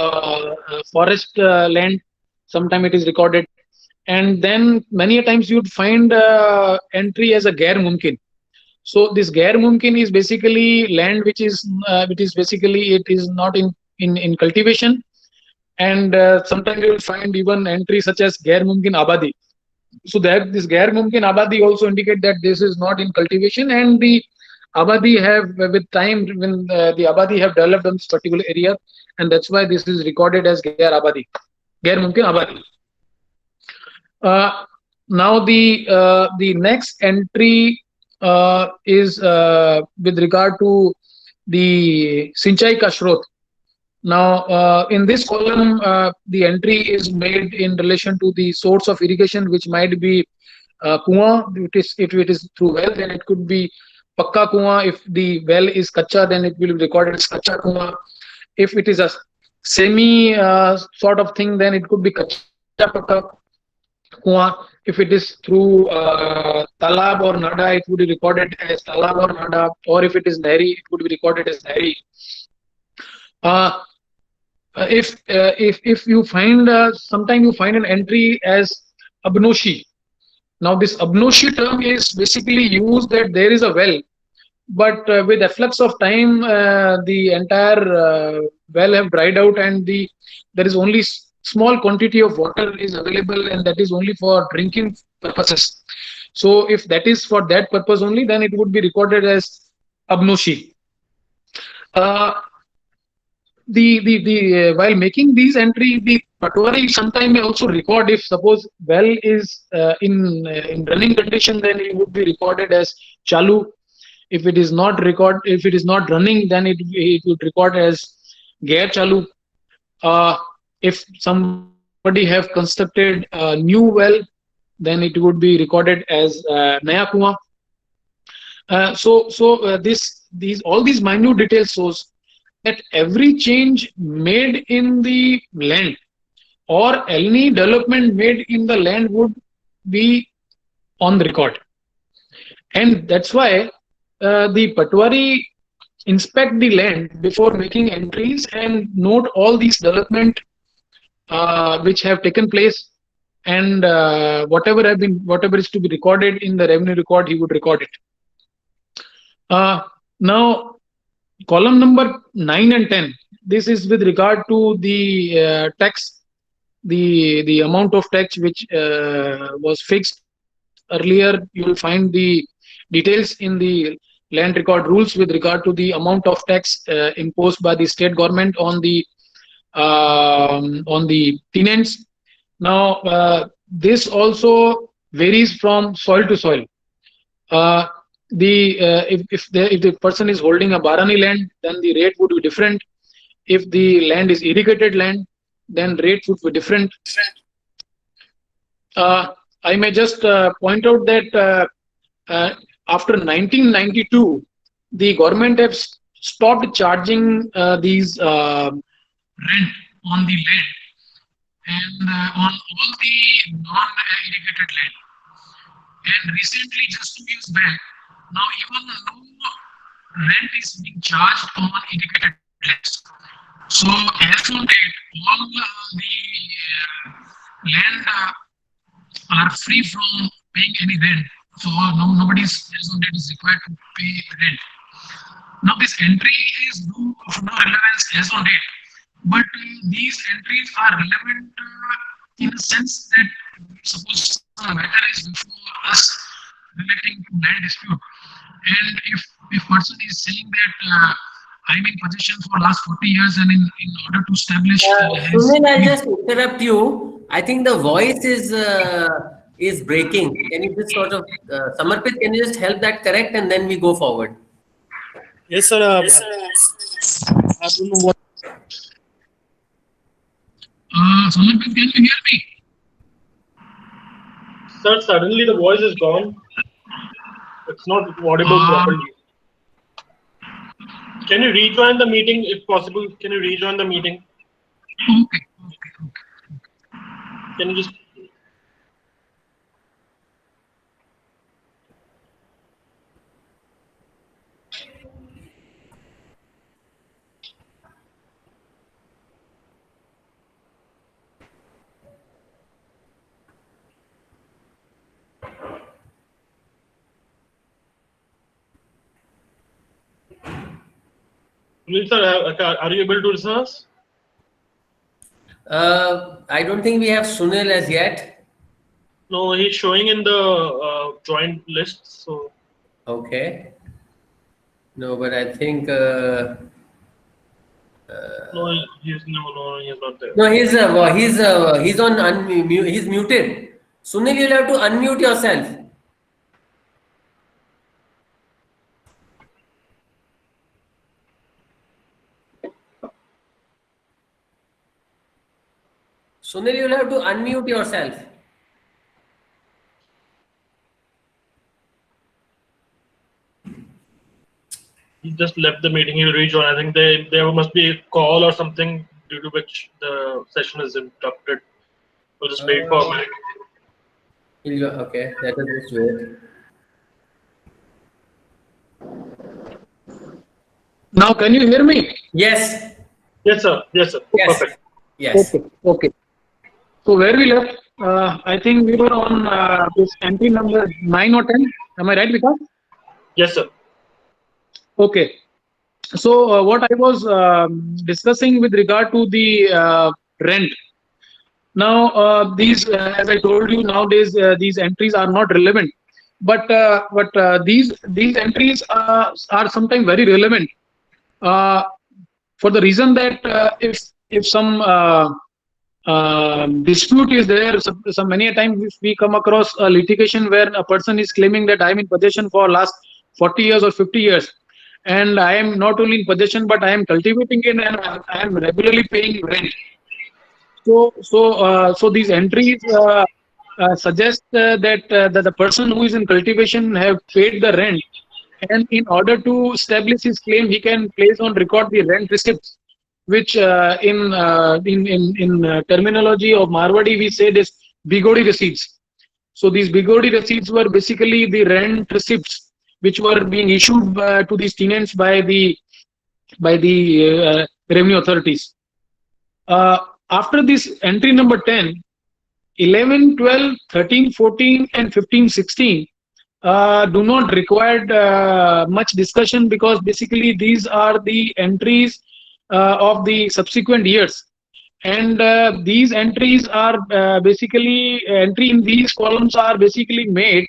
forest land. Sometime it is recorded. And then many a times you'd find entry as a Gair Mumkin. So this Gair Mumkin is basically land which is basically it is not in cultivation. And sometimes you will find even entry such as Gair Mumkin Abadi. So that this Gair Mumkin Abadi also indicate that this is not in cultivation, and the Abadi have with time when the Abadi have developed on this particular area, and that's why this is recorded as Gair Abadi, Gair Mumkin Abadi. Now the next entry is with regard to the Sinchai ka Shrot. Now, in this column, the entry is made in relation to the source of irrigation, which might be Kuan. If it is through well, then it could be Pakka Kuan. If the well is Kacha, then it will be recorded as Kacha Kuan. If it is a semi sort of thing, then it could be Kacha Pakka Kuan. If it is through Talab or Nada, it would be recorded as Talab or Nada. Or if it is Nehri, it would be recorded as Nehri. If you find sometime you find an entry as Abnoshi. Now this Abnoshi term is basically used that there is a well, but with efflux of time the entire well have dried out, and there is only small quantity of water is available, and that is only for drinking purposes. So if that is for that purpose only, then it would be recorded as Abnoshi. While making these entry, the Patwari sometimes may also record, if suppose well is in running condition, then it would be recorded as Chalu. If it is not running, then it would record as Gair Chalu. If somebody have constructed a new well, then it would be recorded as Naya Kuan. These all these minute details shows that every change made in the land or any development made in the land would be on the record. And that's why the Patwari inspect the land before making entries and note all these development which have taken place, and whatever is to be recorded in the revenue record, he would record it. Now, column number 9 and 10. This is with regard to the tax, the amount of tax which was fixed earlier. You will find the details in the land record rules with regard to the amount of tax imposed by the state government on the tenants. Now, this also varies from soil to soil. If the person is holding a Barani land, then the rate would be different. If the land is irrigated land, then rate would be different. I may just point out that after 1992, the government has stopped charging these rent on the land and on all the non-irrigated land. And recently, just 2 years back, now even no rent is being charged on irrigated lands. So as on date, all the land are free from paying any rent. So nobody's as on date is required to pay rent. Now this entry is of no relevance as on date, but these entries are relevant in the sense that suppose a matter is before us relating to land dispute, and if person is saying that I'm in possession for last 40 years, and in order to establish Sunil, I'll just interrupt you. I think the voice is breaking. Can you just sort of, Samarpit, can you just help that correct and then we go forward? Yes, sir. I don't know what. Samarpit, can you hear me? Sir, suddenly the voice is gone. It's not audible properly. Can you rejoin the meeting if possible? Can you rejoin the meeting? Okay. Can you just. Sunil, sir, are you able to listen us? I don't think we have Sunil as yet. No, he's showing in the joint list. So. Okay. No, but I think No, he's not there. no, he's on unmute. He's muted. Sunil, you'll have to unmute yourself. Sunil, you'll have to unmute yourself. He just left the meeting. He'll rejoin. I think there must be a call or something due to which the session is interrupted. We'll just wait for a minute. Okay, let us just wait. Now, can you hear me? Yes. Yes, sir. Yes, sir. Yes. Perfect. Yes. Okay. So where we left, I think we were on this entry number 9 or 10. Am I right, Vikas? Yes, sir. Okay. So what I was discussing with regard to the rent. Now these, as I told you, nowadays these entries are not relevant, but these entries are sometimes very relevant for the reason that if some dispute is there, some many a time we come across a litigation where a person is claiming that I am in possession for last 40 years or 50 years, and I am not only in possession but I am cultivating it and I am regularly paying rent. So these entries suggest that the person who is in cultivation have paid the rent, and in order to establish his claim, he can place on record the rent receipts, which in terminology of Marwadi we say this bigodi receipts. So these bigodi receipts were basically the rent receipts which were being issued to these tenants by the revenue authorities. After this entry number 10, 11, 12, 13, 14 and 15, 16 do not require much discussion, because basically these are the entries of the subsequent years, and these entries are basically entry in these columns are basically made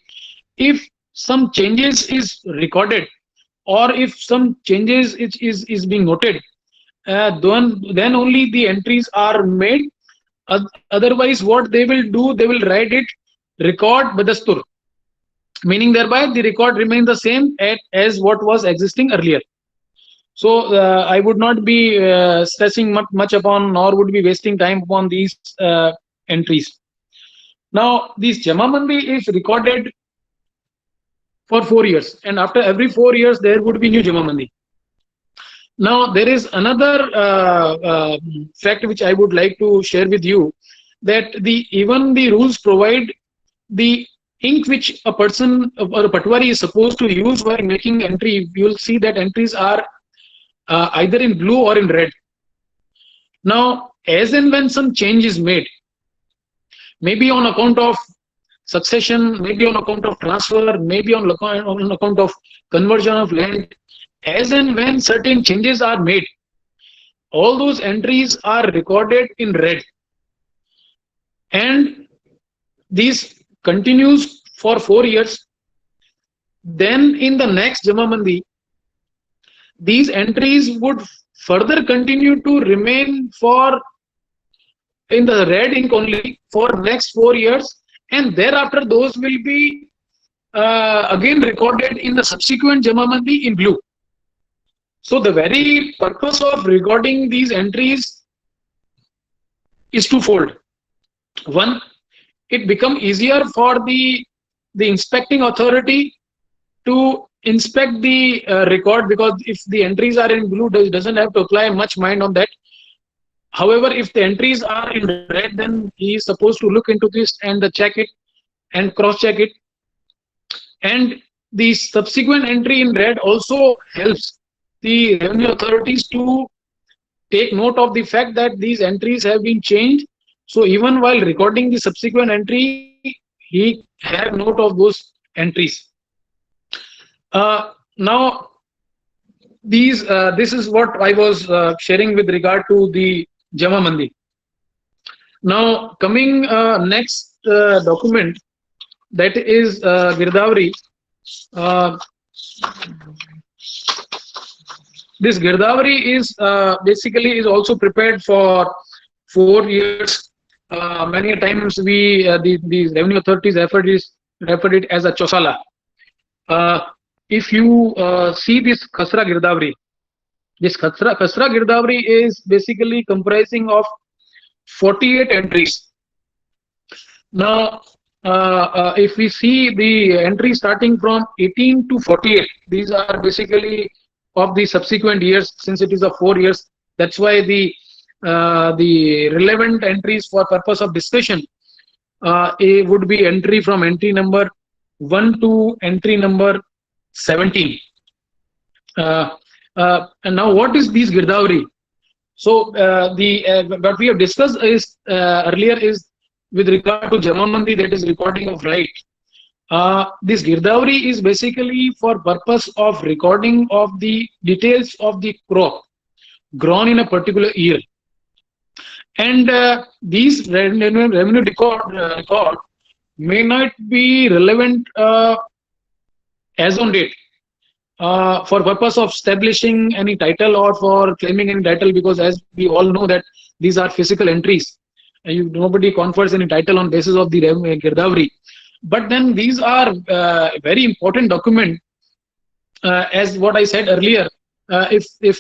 if some changes is recorded or if some changes is being noted, then only the entries are made. Otherwise what they will do, they will write it record badastur, meaning thereby the record remains the same as what was existing earlier. So I would not be stressing much upon, nor would be wasting time upon these entries. Now this Jamamandi is recorded for 4 years, and after every 4 years there would be new Jamamandi. Now there is another fact which I would like to share with you, that even the rules provide the ink which a person or a patwari is supposed to use while making entry. You will see that entries are either in blue or in red. Now, as and when some change is made, maybe on account of succession, maybe on account of transfer, maybe on account of conversion of land, as and when certain changes are made, all those entries are recorded in red, and this continues for 4 years. Then in the next Jamamandi, these entries would further continue to remain for in the red ink only for next 4 years, and thereafter those will be again recorded in the subsequent Jamamandi in blue. So the very purpose of recording these entries is twofold. One, it become easier for the inspecting authority to inspect the record, because if the entries are in blue, doesn't have to apply much mind on that. However, if the entries are in red, then he is supposed to look into this and check it and cross check it. And the subsequent entry in red also helps the revenue authorities to take note of the fact that these entries have been changed. So even while recording the subsequent entry, he have note of those entries. Now, this is what I was sharing with regard to the Jamamandi. Now, coming next document, that is Girdavri. This Girdavri is basically is also prepared for 4 years. Many times the revenue authorities referred it as a Chosala. If you see this Khasra Girdavri, this Khasra Girdavri is basically comprising of 48 entries. Now, if we see the entry starting from 18 to 48, these are basically of the subsequent years, since it is of 4 years. That's why the relevant entries for purpose of discussion would be entry from entry number 1 to entry number 17. And now, what is these Girdavri? So what we have discussed is earlier is with regard to Jamamandi, that is recording of right. This Girdavri is basically for purpose of recording of the details of the crop grown in a particular year. And these revenue record may not be relevant as on date for purpose of establishing any title or for claiming any title, because as we all know that these are physical entries. Nobody confers any title on basis of the Girdavri. But then these are very important document. As what I said earlier, if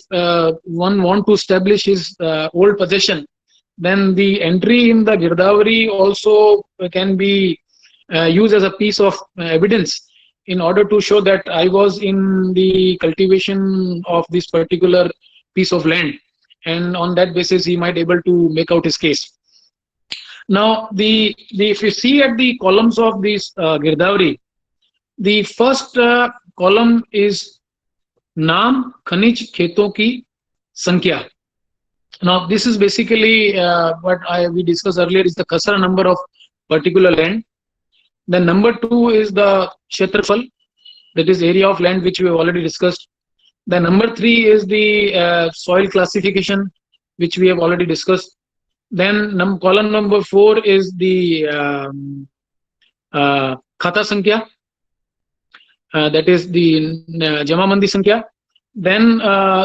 one want to establish his old possession, then the entry in the Girdavri also can be used as a piece of evidence in order to show that I was in the cultivation of this particular piece of land, and on that basis he might able to make out his case. Now, if you see at the columns of this Girdavri, the first column is Naam Khanij Kheton Ki Sankhya. Now, this is basically what we discussed earlier is the Khasra number of particular land. Then number 2 is the Kshetrafal, that is area of land, which we have already discussed. Then number 3 is the soil classification, which we have already discussed. Then column number 4 is the Khata Sankhya, that is the Jamamandi Sankhya. Then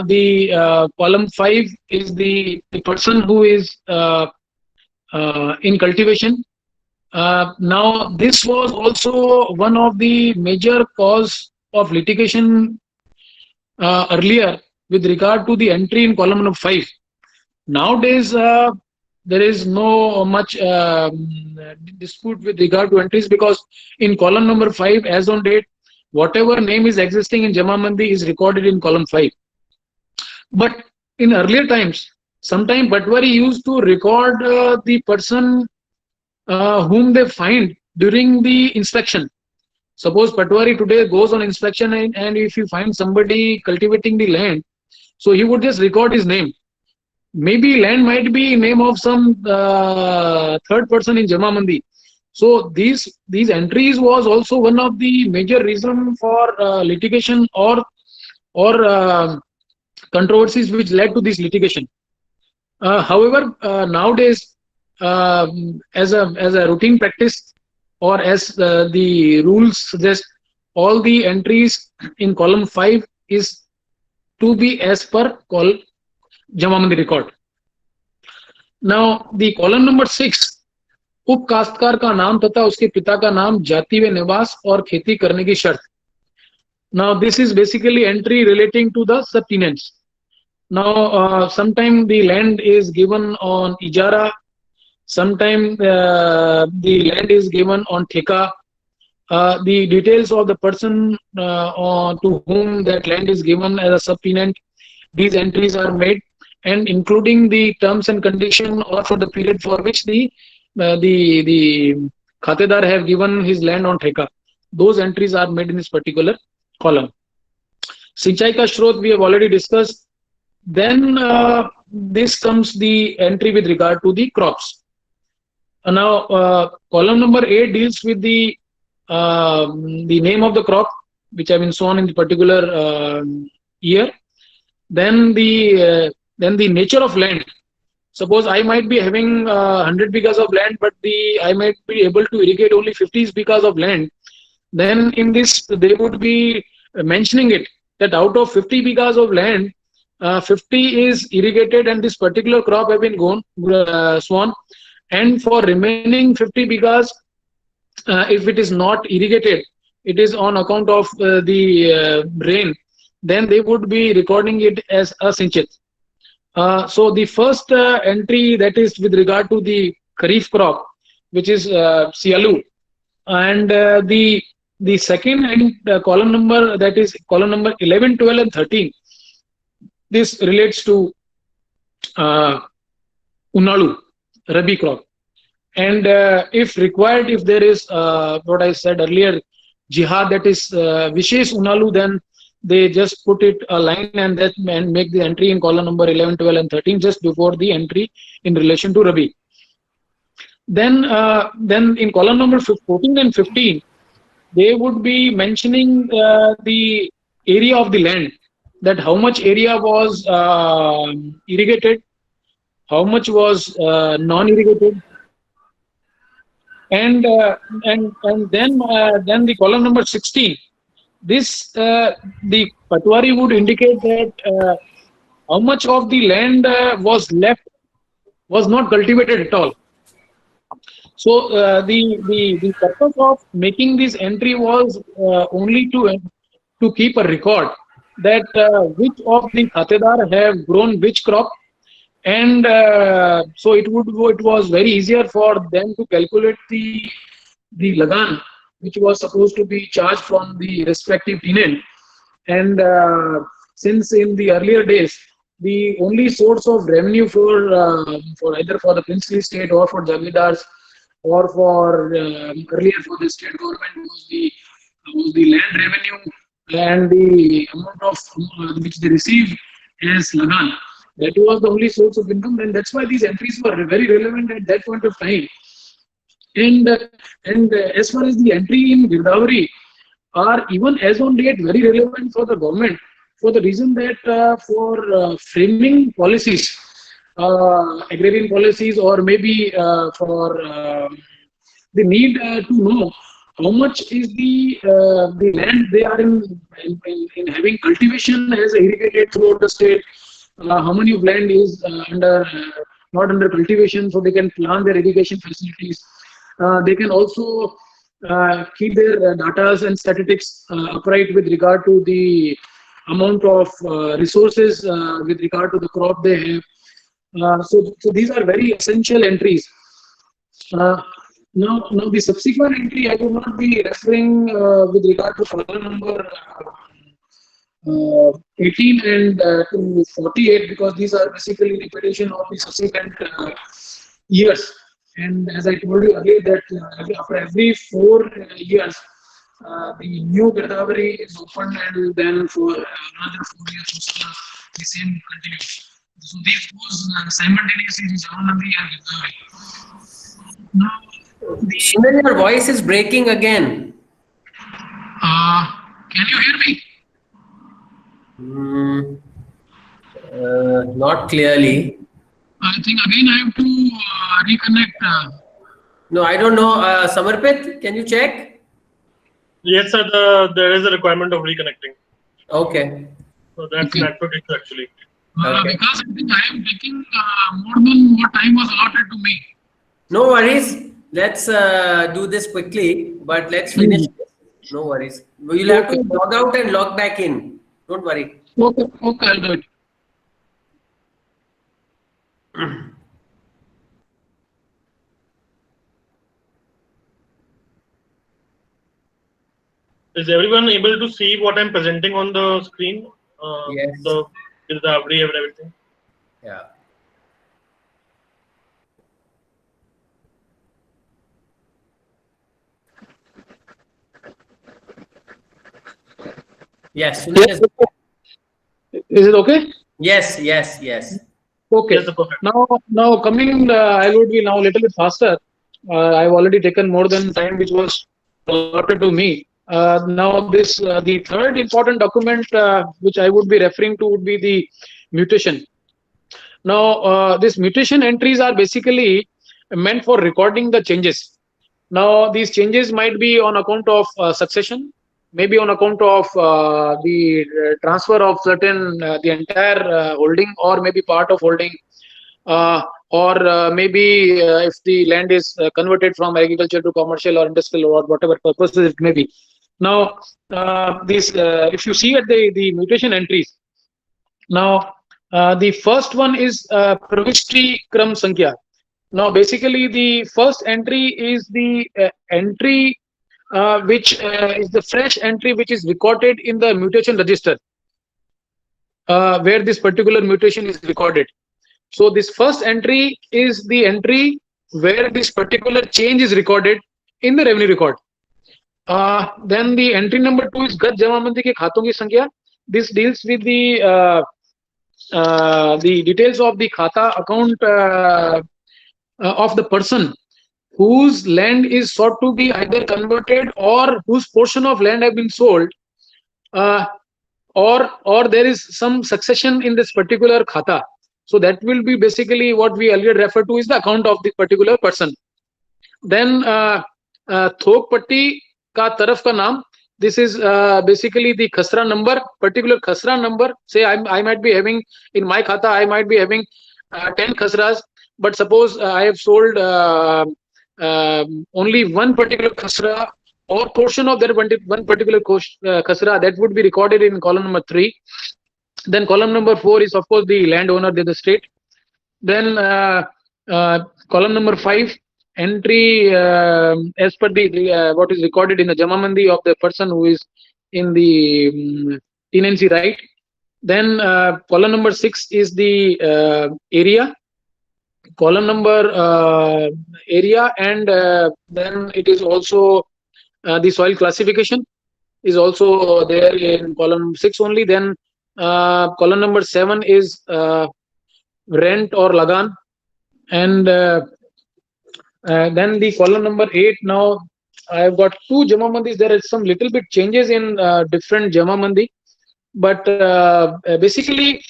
the column 5 is the person who is in cultivation. Now, this was also one of the major cause of litigation earlier with regard to the entry in column number 5. Nowadays, there is no much dispute with regard to entries, because in column number 5, as on date, whatever name is existing in Jamamandi is recorded in column 5. But in earlier times, sometime Patwari used to record the person whom they find during the inspection. Suppose Patwari today goes on inspection, and if you find somebody cultivating the land, so he would just record his name. Maybe land might be name of some third person in Jamamandi. So these entries was also one of the major reason for litigation or controversies which led to this litigation. However, nowadays, as a routine practice, or as the rules suggest, all the entries in column 5 is to be as per Jamamandi record. Now the column number 6, उप काश्तकार का नाम तथा उसके पिता का नाम, जाति व निवास और खेती करने की शर्त. Now this is basically entry relating to the subtenants. Now sometime the land is given on ijara, sometime the land is given on theka. The details of the person to whom that land is given as a subtenant, these entries are made, and including the terms and condition or for the period for which the khatedar have given his land on theka. Those entries are made in this particular column. Sinchai ka shrot we have already discussed. Then this comes the entry with regard to the crops. Now column number 8 deals with the name of the crop which have been sown in the particular year. Then the nature of land. Suppose I might be having 100 bighas of land, but I might be able to irrigate only 50 bighas of land. Then in this they would be mentioning it that out of 50 bighas of land, 50 is irrigated and this particular crop have been sown, and for remaining 50 bighas, if it is not irrigated, it is on account of the rain, then they would be recording it as a sinchit. So the first entry, that is with regard to the kharif crop, which is Sialu, and the second column number, that is column number 11, 12 and 13, this relates to Unalu, Rabi crop. And if required, if there is what I said earlier, jihad, that is Vishesh Unalu, then they just put it a line and make the entry in column number 11, 12 and 13 just before the entry in relation to Rabi. Then in column number 14 and 15, they would be mentioning the area of the land, that how much area was irrigated, how much was non-irrigated, and then the column number 16. This the Patwari would indicate that how much of the land was not cultivated at all. So the purpose of making this entry was only to keep a record that which of the khatedar have grown which crop, and so it was very easier for them to calculate the lagan which was supposed to be charged from the respective tenant. And since in the earlier days the only source of revenue for either for the princely state or for jagidars or for earlier for the state government was the land revenue and the amount of which they received as lagan. That was the only source of income, and that's why these entries were very relevant at that point of time. And as far as the entry in Girdhawari are even as on date very relevant for the government, for the reason that for framing policies, agrarian policies, or maybe for the need to know how much is the land they are in having cultivation as irrigated throughout the state, how many of land is not under cultivation, so they can plan their irrigation facilities. They can also keep their data and statistics upright with regard to the amount of resources with regard to the crop they have. So these are very essential entries. Now the subsequent entry I will not be referring with regard to column number 18 and to 48, because these are basically repetition of the subsequent years. And as I told you earlier that after every 4 years, the new Girdhawari is opened, and then for another 4 years the same continues. So these goes simultaneously in Jamanandi and Girdhawari. Now, your voice is breaking again. Can you hear me? Not clearly. I think again I have to reconnect. No, I don't know. Samarpit, can you check? Yes, sir. There is a requirement of reconnecting. Okay. So that's Okay. network issue actually. Okay. Because I think I am taking more than what time was allotted to me. No worries. Let's do this quickly, but let's finish this. No worries. You'll have to Okay. log out and log back in. Don't worry. Okay, okay, I'll do it. Is everyone able to see what I'm presenting on the screen? Yes. The avri and everything. Yeah. Yes. Sunil is- Is it okay? Yes. Yes. Yes. Okay. Yes, perfect. Now coming, I would be now a little bit faster. I've already taken more than time which was allotted to me. Now this the third important document which I would be referring to would be the mutation. Now these mutation entries are basically meant for recording the changes. Now these changes might be on account of succession, maybe on account of the transfer of certain the entire holding or maybe part of holding, or maybe if the land is converted from agriculture to commercial or industrial or whatever purposes it may be. Now these if you see at the mutation entries, now the first one is Pravishti Kram Sankhya. Now basically the first entry is the entry which is the fresh entry which is recorded in the mutation register where this particular mutation is recorded. So this first entry is the entry where this particular change is recorded in the revenue record. Then the entry number 2 is Gat Jamamandi ke khaton ki sankhya. This deals with the details of the khata account of the person whose land is sought to be either converted or whose portion of land have been sold, or there is some succession in this particular khata. So that will be basically what we earlier referred to is the account of the particular person. Then thok patti ka taraf ka naam. This is basically the khasra number, particular khasra number. Say I might be having in my khata, I might be having 10 khasras, but suppose I have sold only one particular khasra or portion of that one particular khasra, that would be recorded in column number 3. Then column number 4 is of course the landowner, the state. Then column number 5, entry as per the what is recorded in the Jamamandi of the person who is in the tenancy right. Then column number 6 is the area. Column number area, and then it is also the soil classification is also there in column 6 only. Then column number 7 is rent or lagan, and then the column number 8. Now I've got 2 Jamamandis. There is some little bit changes in different Jamamandi, but basically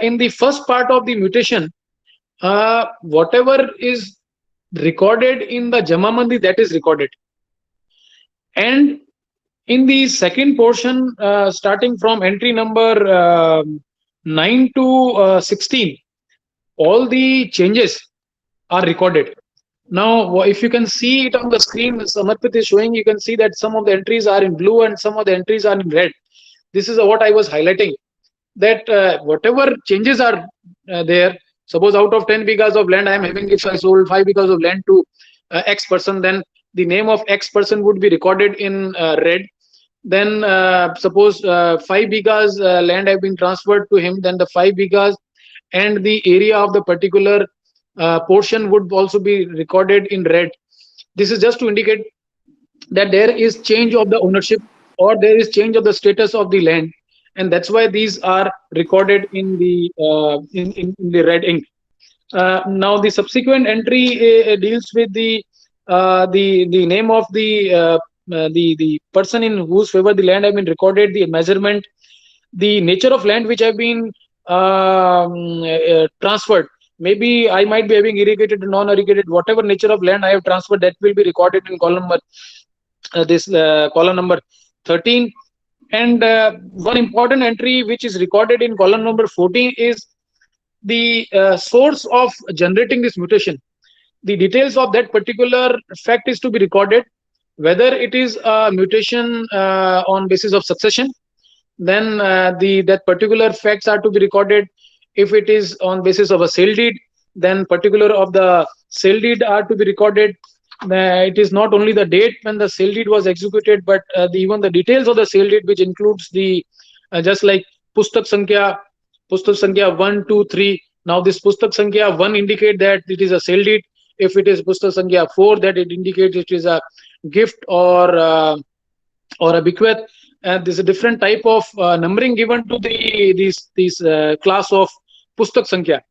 in the first part of the mutation, whatever is recorded in the Jamamandi, that is recorded. And in the second portion, starting from entry number 9 to 16, all the changes are recorded. Now, if you can see it on the screen, Samarpit is showing, you can see that some of the entries are in blue and some of the entries are in red. This is what I was highlighting, that whatever changes are there, suppose out of 10 bighas of land I am having, if I sold 5 bighas of land to X person, then the name of X person would be recorded in red. Then suppose 5 bighas land have been transferred to him, then the 5 bighas and the area of the particular portion would also be recorded in red. This is just to indicate that there is change of the ownership or there is change of the status of the land, and that's why these are recorded in the red ink. Now the subsequent entry deals with the name of the person in whose favor the land have been recorded, the measurement, the nature of land which have been transferred. Maybe I might be having irrigated and non-irrigated. Whatever nature of land I have transferred, that will be recorded in column number column number 13. And one important entry which is recorded in column number 14 is the source of generating this mutation. The details of that particular fact is to be recorded, whether it is a mutation on basis of succession, then that particular facts are to be recorded. If it is on basis of a sale deed, then particular of the sale deed are to be recorded. It is not only the date when the sale deed was executed, but even the details of the sale deed, which includes the just like pustak sankhya 1, 2, 3. Now this pustak sankhya 1 indicate that it is a sale deed. If it is pustak sankhya 4, that it indicates it is a gift or a bequest. And there's a different type of numbering given to these class of pustak sankhya.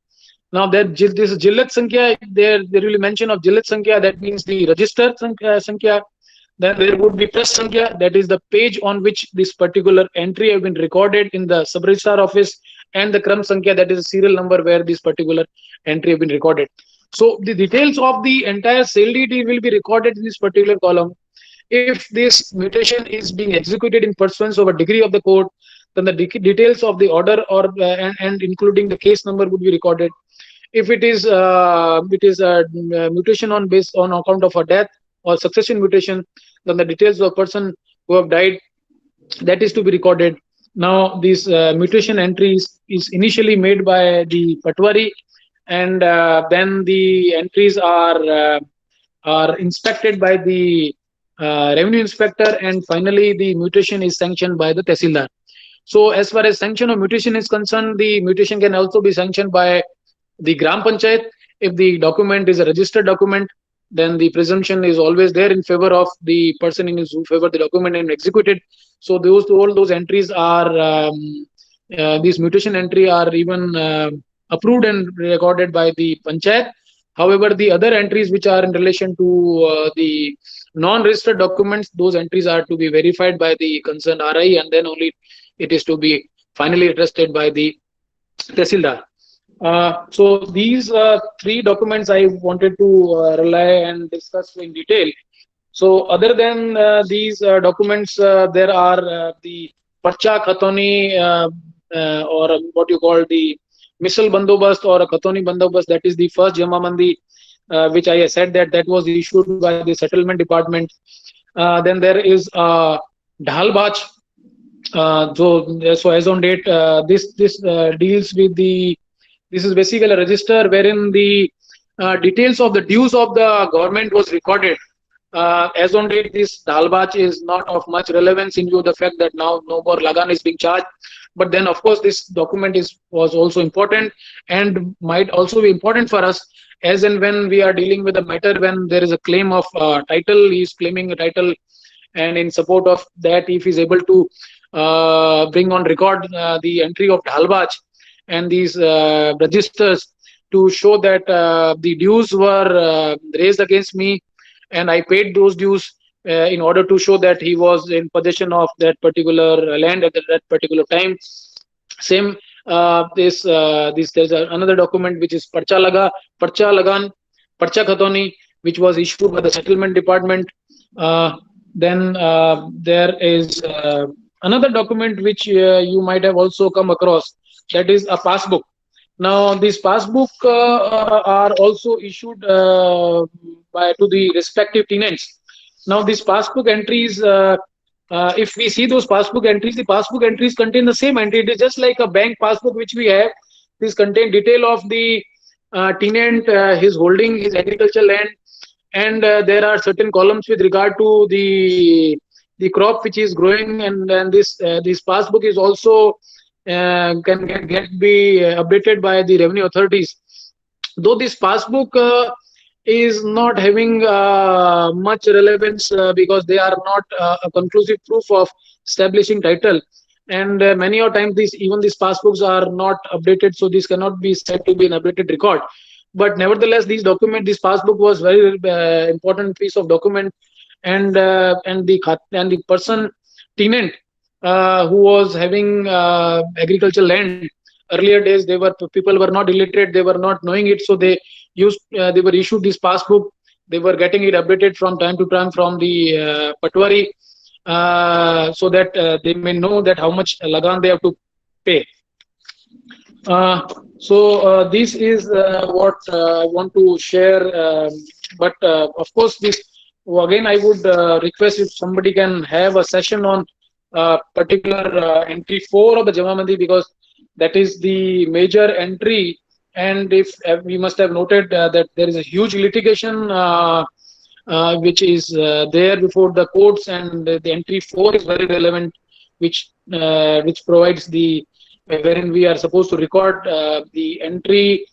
Now that this jillat sankhya, there will be mention of jillat sankhya, that means the registered sankhya. Then there would be press sankhya, that is the page on which this particular entry have been recorded in the sub registrar office, and the kram sankhya, that is a serial number where this particular entry have been recorded. So the details of the entire sale deed will be recorded in this particular column. If this mutation is being executed in pursuance of a degree of the court, then the details of the order or and including the case number would be recorded. If it is a mutation on account of a death or succession mutation, then the details of the person who have died, that is to be recorded. Now this mutation entry is initially made by the patwari, and then the entries are inspected by the revenue inspector, and finally the mutation is sanctioned by the tehsildar. So as far as sanction of mutation is concerned, the mutation can also be sanctioned by the gram panchayat. If the document is a registered document, then the presumption is always there in favor of the person in whose favor the document is executed. So all those entries are these mutation entry are even approved and recorded by the panchayat. However, the other entries which are in relation to the non-registered documents, those entries are to be verified by the concerned RI, and then only it is to be finally attested by the tehsildar. So these three documents I wanted to rely and discuss in detail. So other than these documents, there are the Parcha Khatoni or what you call the Misal Bandobast or a Khatoni Bandobast, that is the first Jamamandi, which I said that was issued by the settlement department. Then there is Dhalbach. So as on date, this deals with this is basically a register wherein the details of the dues of the government was recorded. As on date, this Dhalbach is not of much relevance in view of the fact that now no more lagan is being charged. But then, of course, this document was also important and might also be important for us, as and when we are dealing with a matter when there is a claim of title, he is claiming a title, and in support of that, if he is able to bring on record the entry of Dhalbach and these registers to show that the dues were raised against me and I paid those dues in order to show that he was in possession of that particular land at that particular time. Same there's another document which is Parcha Lagan, Parcha Khatoni, which was issued by the settlement department. Then there is another document which you might have also come across, that is a passbook. Now these passbook are also issued to the respective tenants. Now these passbook entries, if we see those passbook entries, the passbook entries contain the same entry. It is just like a bank passbook which we have. These contain detail of the tenant, his holding, his agricultural land, and there are certain columns with regard to the crop which is growing, and this passbook is also can be updated by the revenue authorities. Though this passbook is not having much relevance because they are not a conclusive proof of establishing title, and many of times even these passbooks are not updated, so this cannot be said to be an updated record. But nevertheless, this passbook was very important piece of document, and the person tenant who was having agricultural land. Earlier days, people were not illiterate, they were not knowing it, so they were issued this passbook. They were getting it updated from time to time from the patwari. so that they may know that how much lagan they have to pay. This is what I want to share. But of course, this again I would request if somebody can have a session on particular entry 4 of the Jamamandi, because that is the major entry. And if we must have noted that there is a huge litigation which is there before the courts, and the entry 4 is very relevant, which provides the wherein we are supposed to record the entry,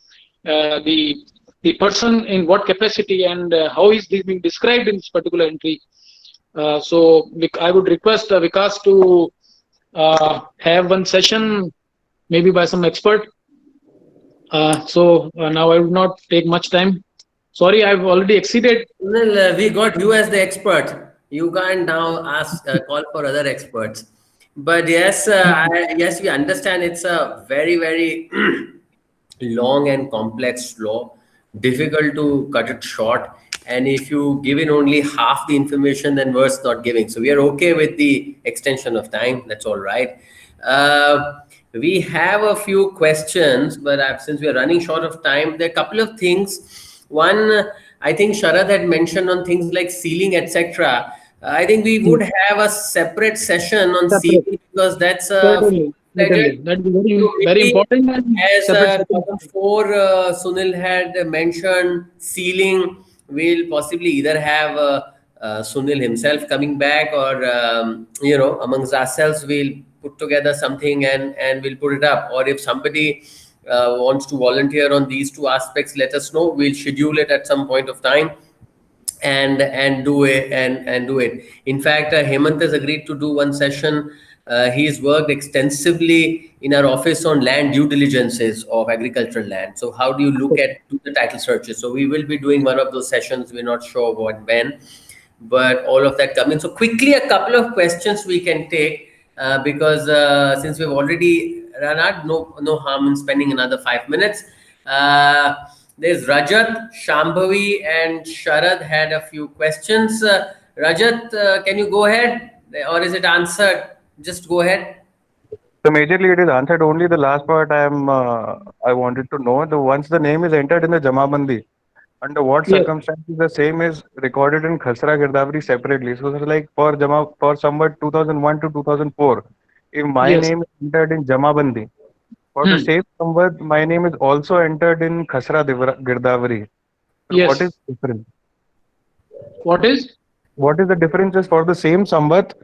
the person in what capacity, and how is this being described in this particular entry. So I would request Vikas to have one session, maybe by some expert. Now I would not take much time. Sorry, I've already exceeded. Well, we got you as the expert. You can't now ask call for other experts. But yes, yes, we understand it's a very, very long and complex law, difficult to cut it short. And if you give in only half the information, then worse not giving. So we are okay with the extension of time. That's all right. We have a few questions, but since we are running short of time, there are a couple of things. One, I think Sharad had mentioned on things like sealing, etc. I think we would have a separate session on sealing, because that's Certainly. That is very important. As 4 Sunil had mentioned, sealing, we'll possibly either have Sunil himself coming back, or amongst ourselves we'll put together something and we'll put it up. Or if somebody wants to volunteer on these 2 aspects, let us know. We'll schedule it at some point of time and do it. In fact, Hemant has agreed to do one session. He's worked extensively in our office on land due diligences of agricultural land. So how do you look at the title searches? So we will be doing one of those sessions. We're not sure when, but all of that coming. So quickly, a couple of questions we can take, because since we've already run out, no harm in spending another 5 minutes. There's Rajat, Shambhavi, and Sharad had a few questions. Rajat, can you go ahead, or is it answered? Just go ahead. So majorly it is answered. Only the last part I wanted to know. Once the name is entered in the Jamabandi, under what circumstances the same is recorded in Khasra Girdabri separately? So like for Samvat 2001 to 2004, if my name is entered in Jamabandi, for the same Samvat, my name is also entered in Khasra Girdabri. So what is the difference? What is the difference for the same Samvat?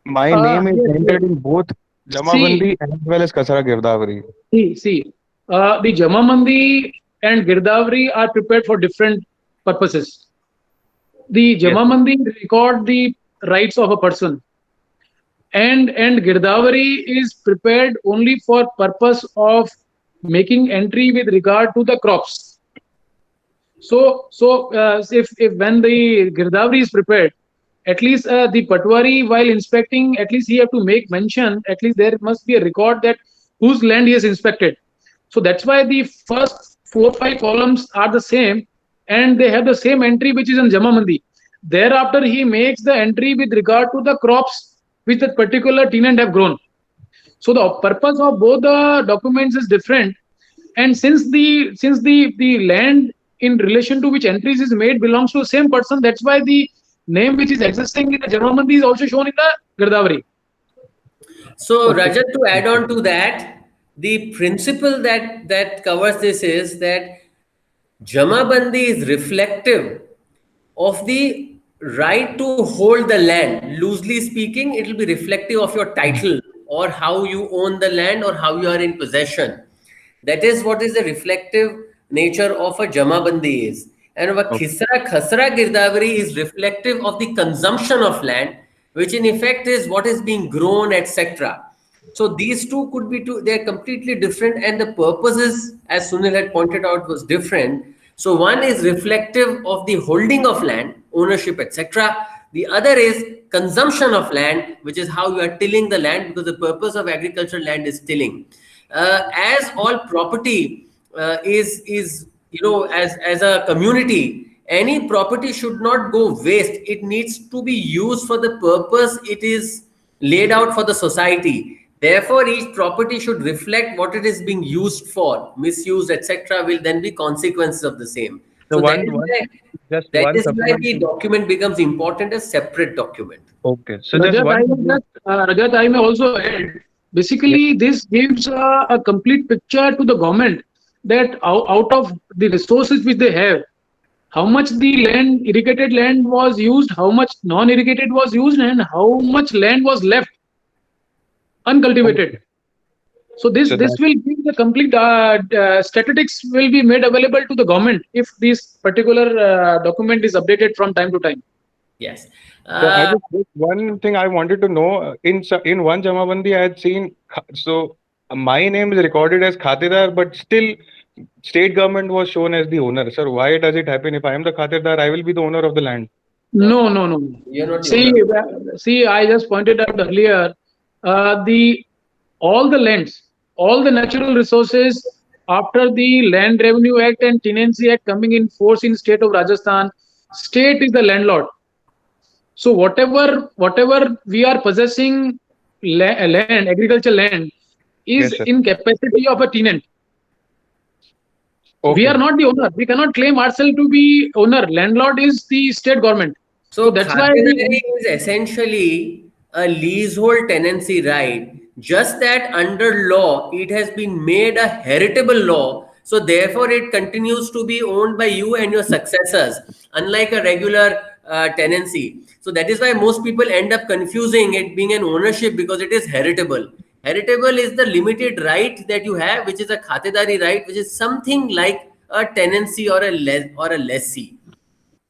My name is entered in both Jamamandi as well as Khasra Girdabri. The Jamamandi and Girdabri are prepared for different purposes. The Jamamandi record the rights of a person, and Girdabri is prepared only for purpose of making entry with regard to the crops. So if when the Girdabri is prepared, at least the Patwari, while inspecting, at least he have to make mention, at least there must be a record that whose land he has inspected. So that's why the first 4 or 5 columns are the same, and they have the same entry which is in Jamamandi. Thereafter, he makes the entry with regard to the crops which that particular tenant have grown. So the purpose of both the documents is different, and since the land in relation to which entries is made belongs to the same person, that's why the name which is existing in the Jamamandi is also shown in the Girdabri. So Rajat, to add on to that, the principle that covers this is that Jamabandi is reflective of the right to hold the land. Loosely speaking, it will be reflective of your title, or how you own the land, or how you are in possession. That is what is the reflective nature of a Jamabandi is. And a Khasra Girdabri is reflective of the consumption of land, which in effect is what is being grown, etc. So these two could be they're completely different, and the purposes, as Sunil had pointed out, was different. So one is reflective of the holding of land, ownership, etc. The other is consumption of land, which is how you are tilling the land, because the purpose of agricultural land is tilling. As all property is as a community, any property should not go waste. It needs to be used for the purpose it is laid out for the society. Therefore, each property should reflect what it is being used for. Misuse, etc., will then be consequences of the same. So So just that one is why the supplementary. document becomes important as separate document. Okay, so just Rajat, one. Rajat, I may also add, basically this gives a complete picture to the government that out of the resources which they have, how much the land, irrigated land was used, how much non-irrigated was used, and how much land was left uncultivated. So this So this will give the complete statistics will be made available to the government if this particular document is updated from time to time. Yes. So just one thing I wanted to know, in one Jamabandi I had seen, so my name is recorded as Khatedar, but still state government was shown as the owner. Sir, why does it happen? If I am the Khatedar, I will be the owner of the land. No. You're not the See, owner. see, I just pointed out earlier, all the lands, all the natural resources after the Land Revenue Act and Tenancy Act coming in force in state of Rajasthan, state is the landlord. So whatever we are possessing land, agricultural land, is Yes, sir. in capacity of a tenant. Okay. We are not the owner. We cannot claim ourselves to be owner. Landlord is the state government. So that's why Khatedari is essentially a leasehold tenancy right. Just that under law, it has been made a heritable law. So therefore, it continues to be owned by you and your successors, unlike a regular tenancy. So that is why most people end up confusing it being an ownership because it is heritable. Heritable is the limited right that you have, which is a khatedari right, which is something like a tenancy or a lessee.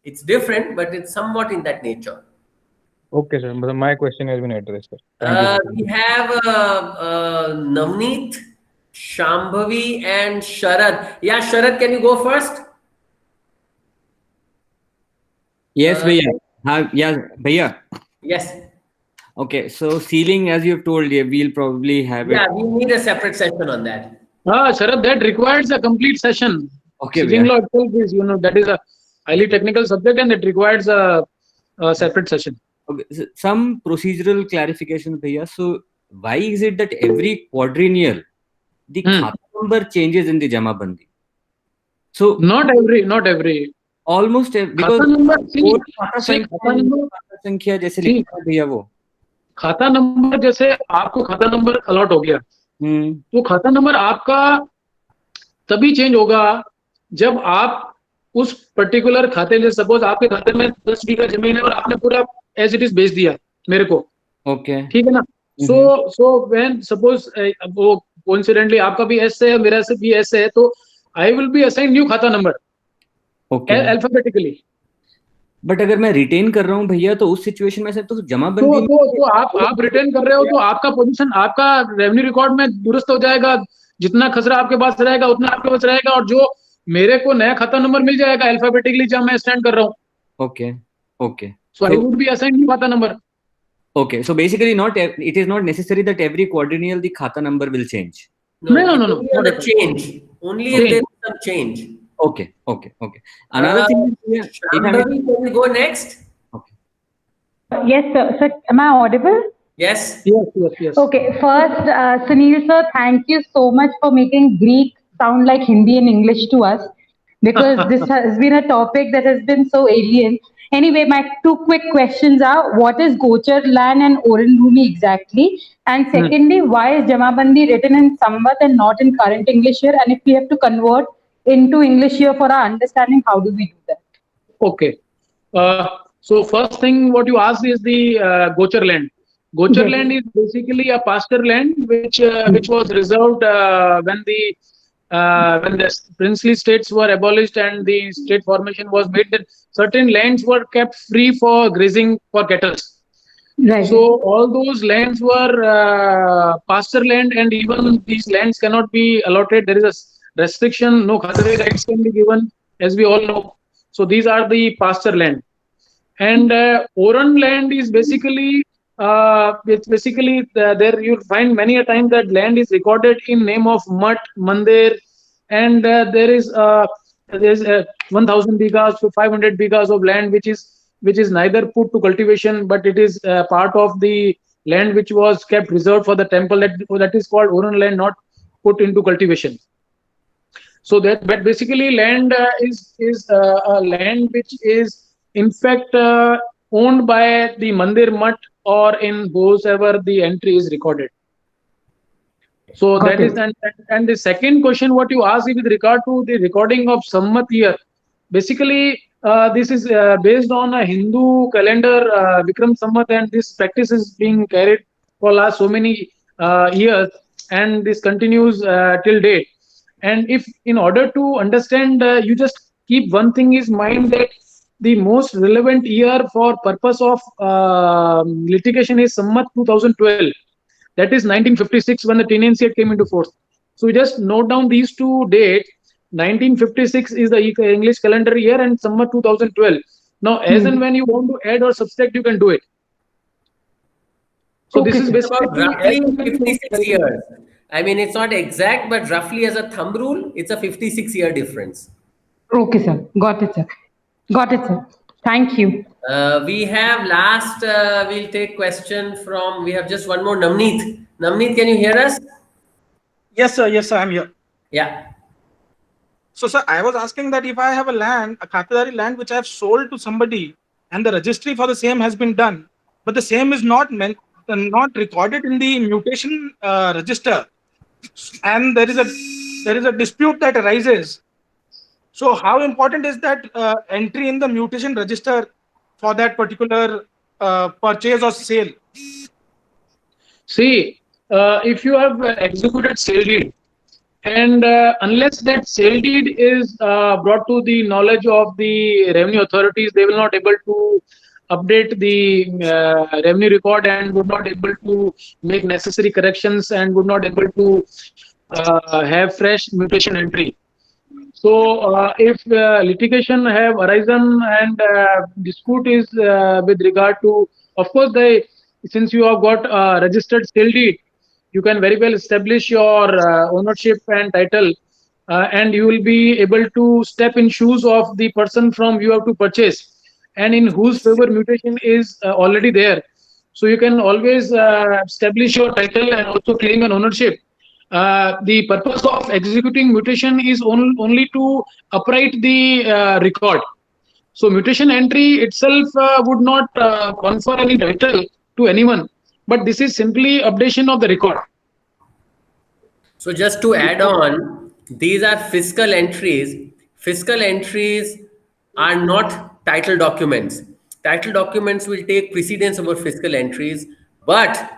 It's different, but it's somewhat in that nature. Okay, sir. But my question has been addressed, sir. Thank you, sir. We have Navneet, Shambhavi, and Sharad. Yeah, Sharad, can you go first? Yes, Bhaiya. Yeah, Bhaiya. Yes. Okay, so sealing, as you've told, yeah, we'll probably have it. Yeah, we need a separate session on that. Sharad, that requires a complete session. Okay, Sealing Bhaiya. law itself is, that is a highly technical subject and it requires a separate session. Okay, so some procedural clarification, Bhaiya. So why is it that every quadrennial the khata number changes in the Jamabandi? So not every. Almost because खाता number संख्या जैसे लिखा है भैया वो खाता number जैसे आपको खाता नंबर अलॉट हो गया तो खाता नंबर आपका तभी चेंज होगा जब आप उस पर्टिकुलर खाते में सपोज आपके खाते में 10 बीघा जमीन है और आपने पूरा एज इट इज बेच दिया मेरे को ओके ठीक है ना सो व्हेन सपोज वो कोइंसिडेंटली आपका भी एस है मेरा से भी एस है तो I will be assign new खाता नंबर अल्फाबेटिकली बट अगर मैं रिटेन कर रहा हूँ भैया तो उस सिचुएशन में से तो जमाबंदी तो आप रिटेन कर रहे हो तो आपका पोजीशन आपका रेवेन्यू रिकॉर्ड में दुरुस्त हो जाएगा जितना खसरा आपके पास रहेगा उतना आपके पास रहेगा और जो मेरे को नया खाता नंबर मिल जाएगा अल्फाबेटिकली जब मैं स्टैंड कर रहा हूँ okay okay so I would be assign new खाता number okay so basically it is not necessary that every quadrennial the khata number will change no not a change only if there is some change. Okay. Another thing is, Shambhavi, can we go next? Okay. Yes, sir. Sir, am I audible? Yes. Okay. First, Sunil sir, thank you so much for making Greek sound like Hindi and English to us, because this has been a topic that has been so alien. Anyway, my two quick questions are: what is Gochar land and Oran Bhumi exactly? And secondly, why is Jamabandi written in Samvat and not in current English here? And if we have to convert into English here for our understanding, how do we do that? Okay. So first thing what you asked is the Gochar land. Gochar land is basically a pasture land which was reserved when the princely states were abolished and the state formation was made. That certain lands were kept free for grazing for cattle. Right. So all those lands were pasture land, and even these lands cannot be allotted. There is a restriction. No khatari rights can be given, as we all know. So these are the pasture land. And Oran land is basically there you'll find many a time that land is recorded in name of Mat, Mandir, and there is there's 1000 bighas to 500 bighas of land which is neither put to cultivation, but it is part of the land which was kept reserved for the temple, that is called Oran land, not put into cultivation. So that, but basically land is a land which is in fact owned by the Mandir Mutt or in whosoever the entry is recorded. So Got that is, it. and the second question what you asked with regard to the recording of Sammat year, basically this is based on a Hindu calendar, Vikram Sammat, and this practice is being carried for last so many years, and this continues till date. And if in order to understand, you just keep one thing in mind, that the most relevant year for purpose of litigation is Sammat 2012. That is 1956, when the tenancy Act came into force. So you just note down these two dates. 1956 is the English calendar year, and Sammat 2012. Now, as and when you want to add or subtract, you can do it. So Okay, this is sir. It's about basically roughly 56 years. I mean, it's not exact, but roughly as a thumb rule, it's a 56-year difference. Okay, sir. Got it, sir. Got it, sir. Thank you. We have last, we'll take question from, we have just one more, Namneet. Namneet, can you hear us? Yes, sir. Yes, sir. I'm here. Yeah. So, sir, I was asking that if I have a land, a Khatidari land, which I have sold to somebody, and the registry for the same has been done, but the same is not recorded in the mutation register, and there is a dispute that arises. So, how important is that entry in the mutation register for that particular purchase or sale? See, if you have executed sale deed, and unless that sale deed is brought to the knowledge of the revenue authorities, they will not able to update the revenue record, and would not able to make necessary corrections, and would not able to have fresh mutation entry. So if litigation have arisen and dispute is with regard to, of course, since you have got registered sale deed, you can very well establish your ownership and title, and you will be able to step in shoes of the person from you have to purchase, and in whose favor mutation is already there. So you can always establish your title and also claim an ownership. The purpose of executing mutation is only to upright the record. So mutation entry itself would not confer any title to anyone, but this is simply updation of the record. So just to add on, these are fiscal entries. Fiscal entries are not title documents. Title documents will take precedence over fiscal entries, but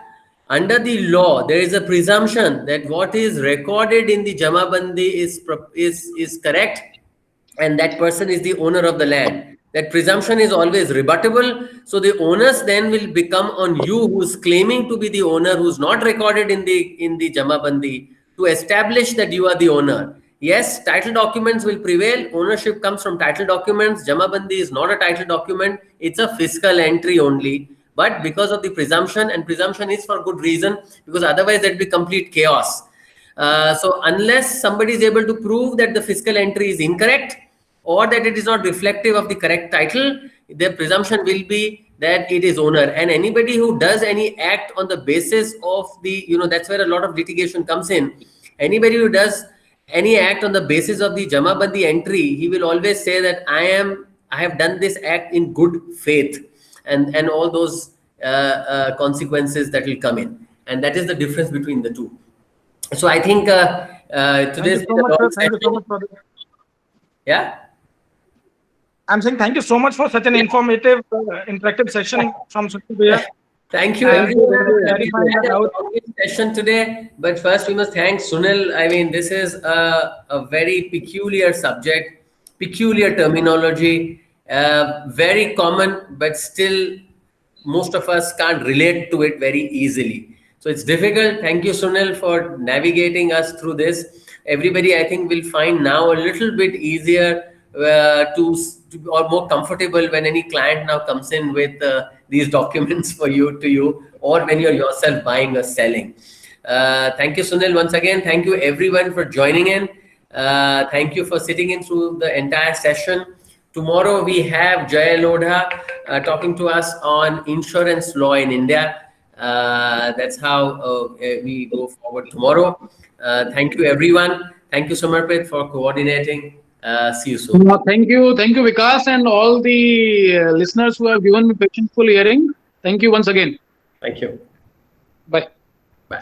under the law, there is a presumption that what is recorded in the Jamabandi is correct, and that person is the owner of the land. That presumption is always rebuttable. So the onus then will become on you, who's claiming to be the owner, who's not recorded in the Jamabandi, to establish that you are the owner. Yes, title documents will prevail. Ownership comes from title documents. Jamabandi is not a title document. It's a fiscal entry only. But because of the presumption, and presumption is for good reason, because otherwise there'd be complete chaos. So unless somebody is able to prove that the fiscal entry is incorrect, or that it is not reflective of the correct title, the presumption will be that it is owner. And anybody who does any act on the basis of the, that's where a lot of litigation comes in. Anybody who does any act on the basis of the Jamabandi entry, he will always say that I have done this act in good faith, and all those consequences that will come in. And that is the difference between the two. So I think today's Thank you so much, sir. Thank you so much for this. Yeah. I'm saying thank you so much for such an informative, interactive session from Sunil Bhaiya. Thank you, Thank you everyone. for We clarifying had that a out. long session today, but first we must thank Sunil. I mean, this is a very peculiar subject, peculiar terminology, very common, but still most of us can't relate to it very easily. So it's difficult. Thank you, Sunil, for navigating us through this. Everybody, I think, will find now a little bit easier or more comfortable when any client now comes in with these documents for you, or when you're yourself buying or selling. Thank you, Sunil, once again. Thank you, everyone, for joining in. Thank you for sitting in through the entire session. Tomorrow we have Jay Lodha talking to us on insurance law in India. That's how we go forward tomorrow. Thank you, everyone. Thank you, Samarpit, for coordinating. See you soon. Thank you, Vikas, and all the listeners who have given me patientful hearing. Thank you once again. Thank you. Bye. Bye.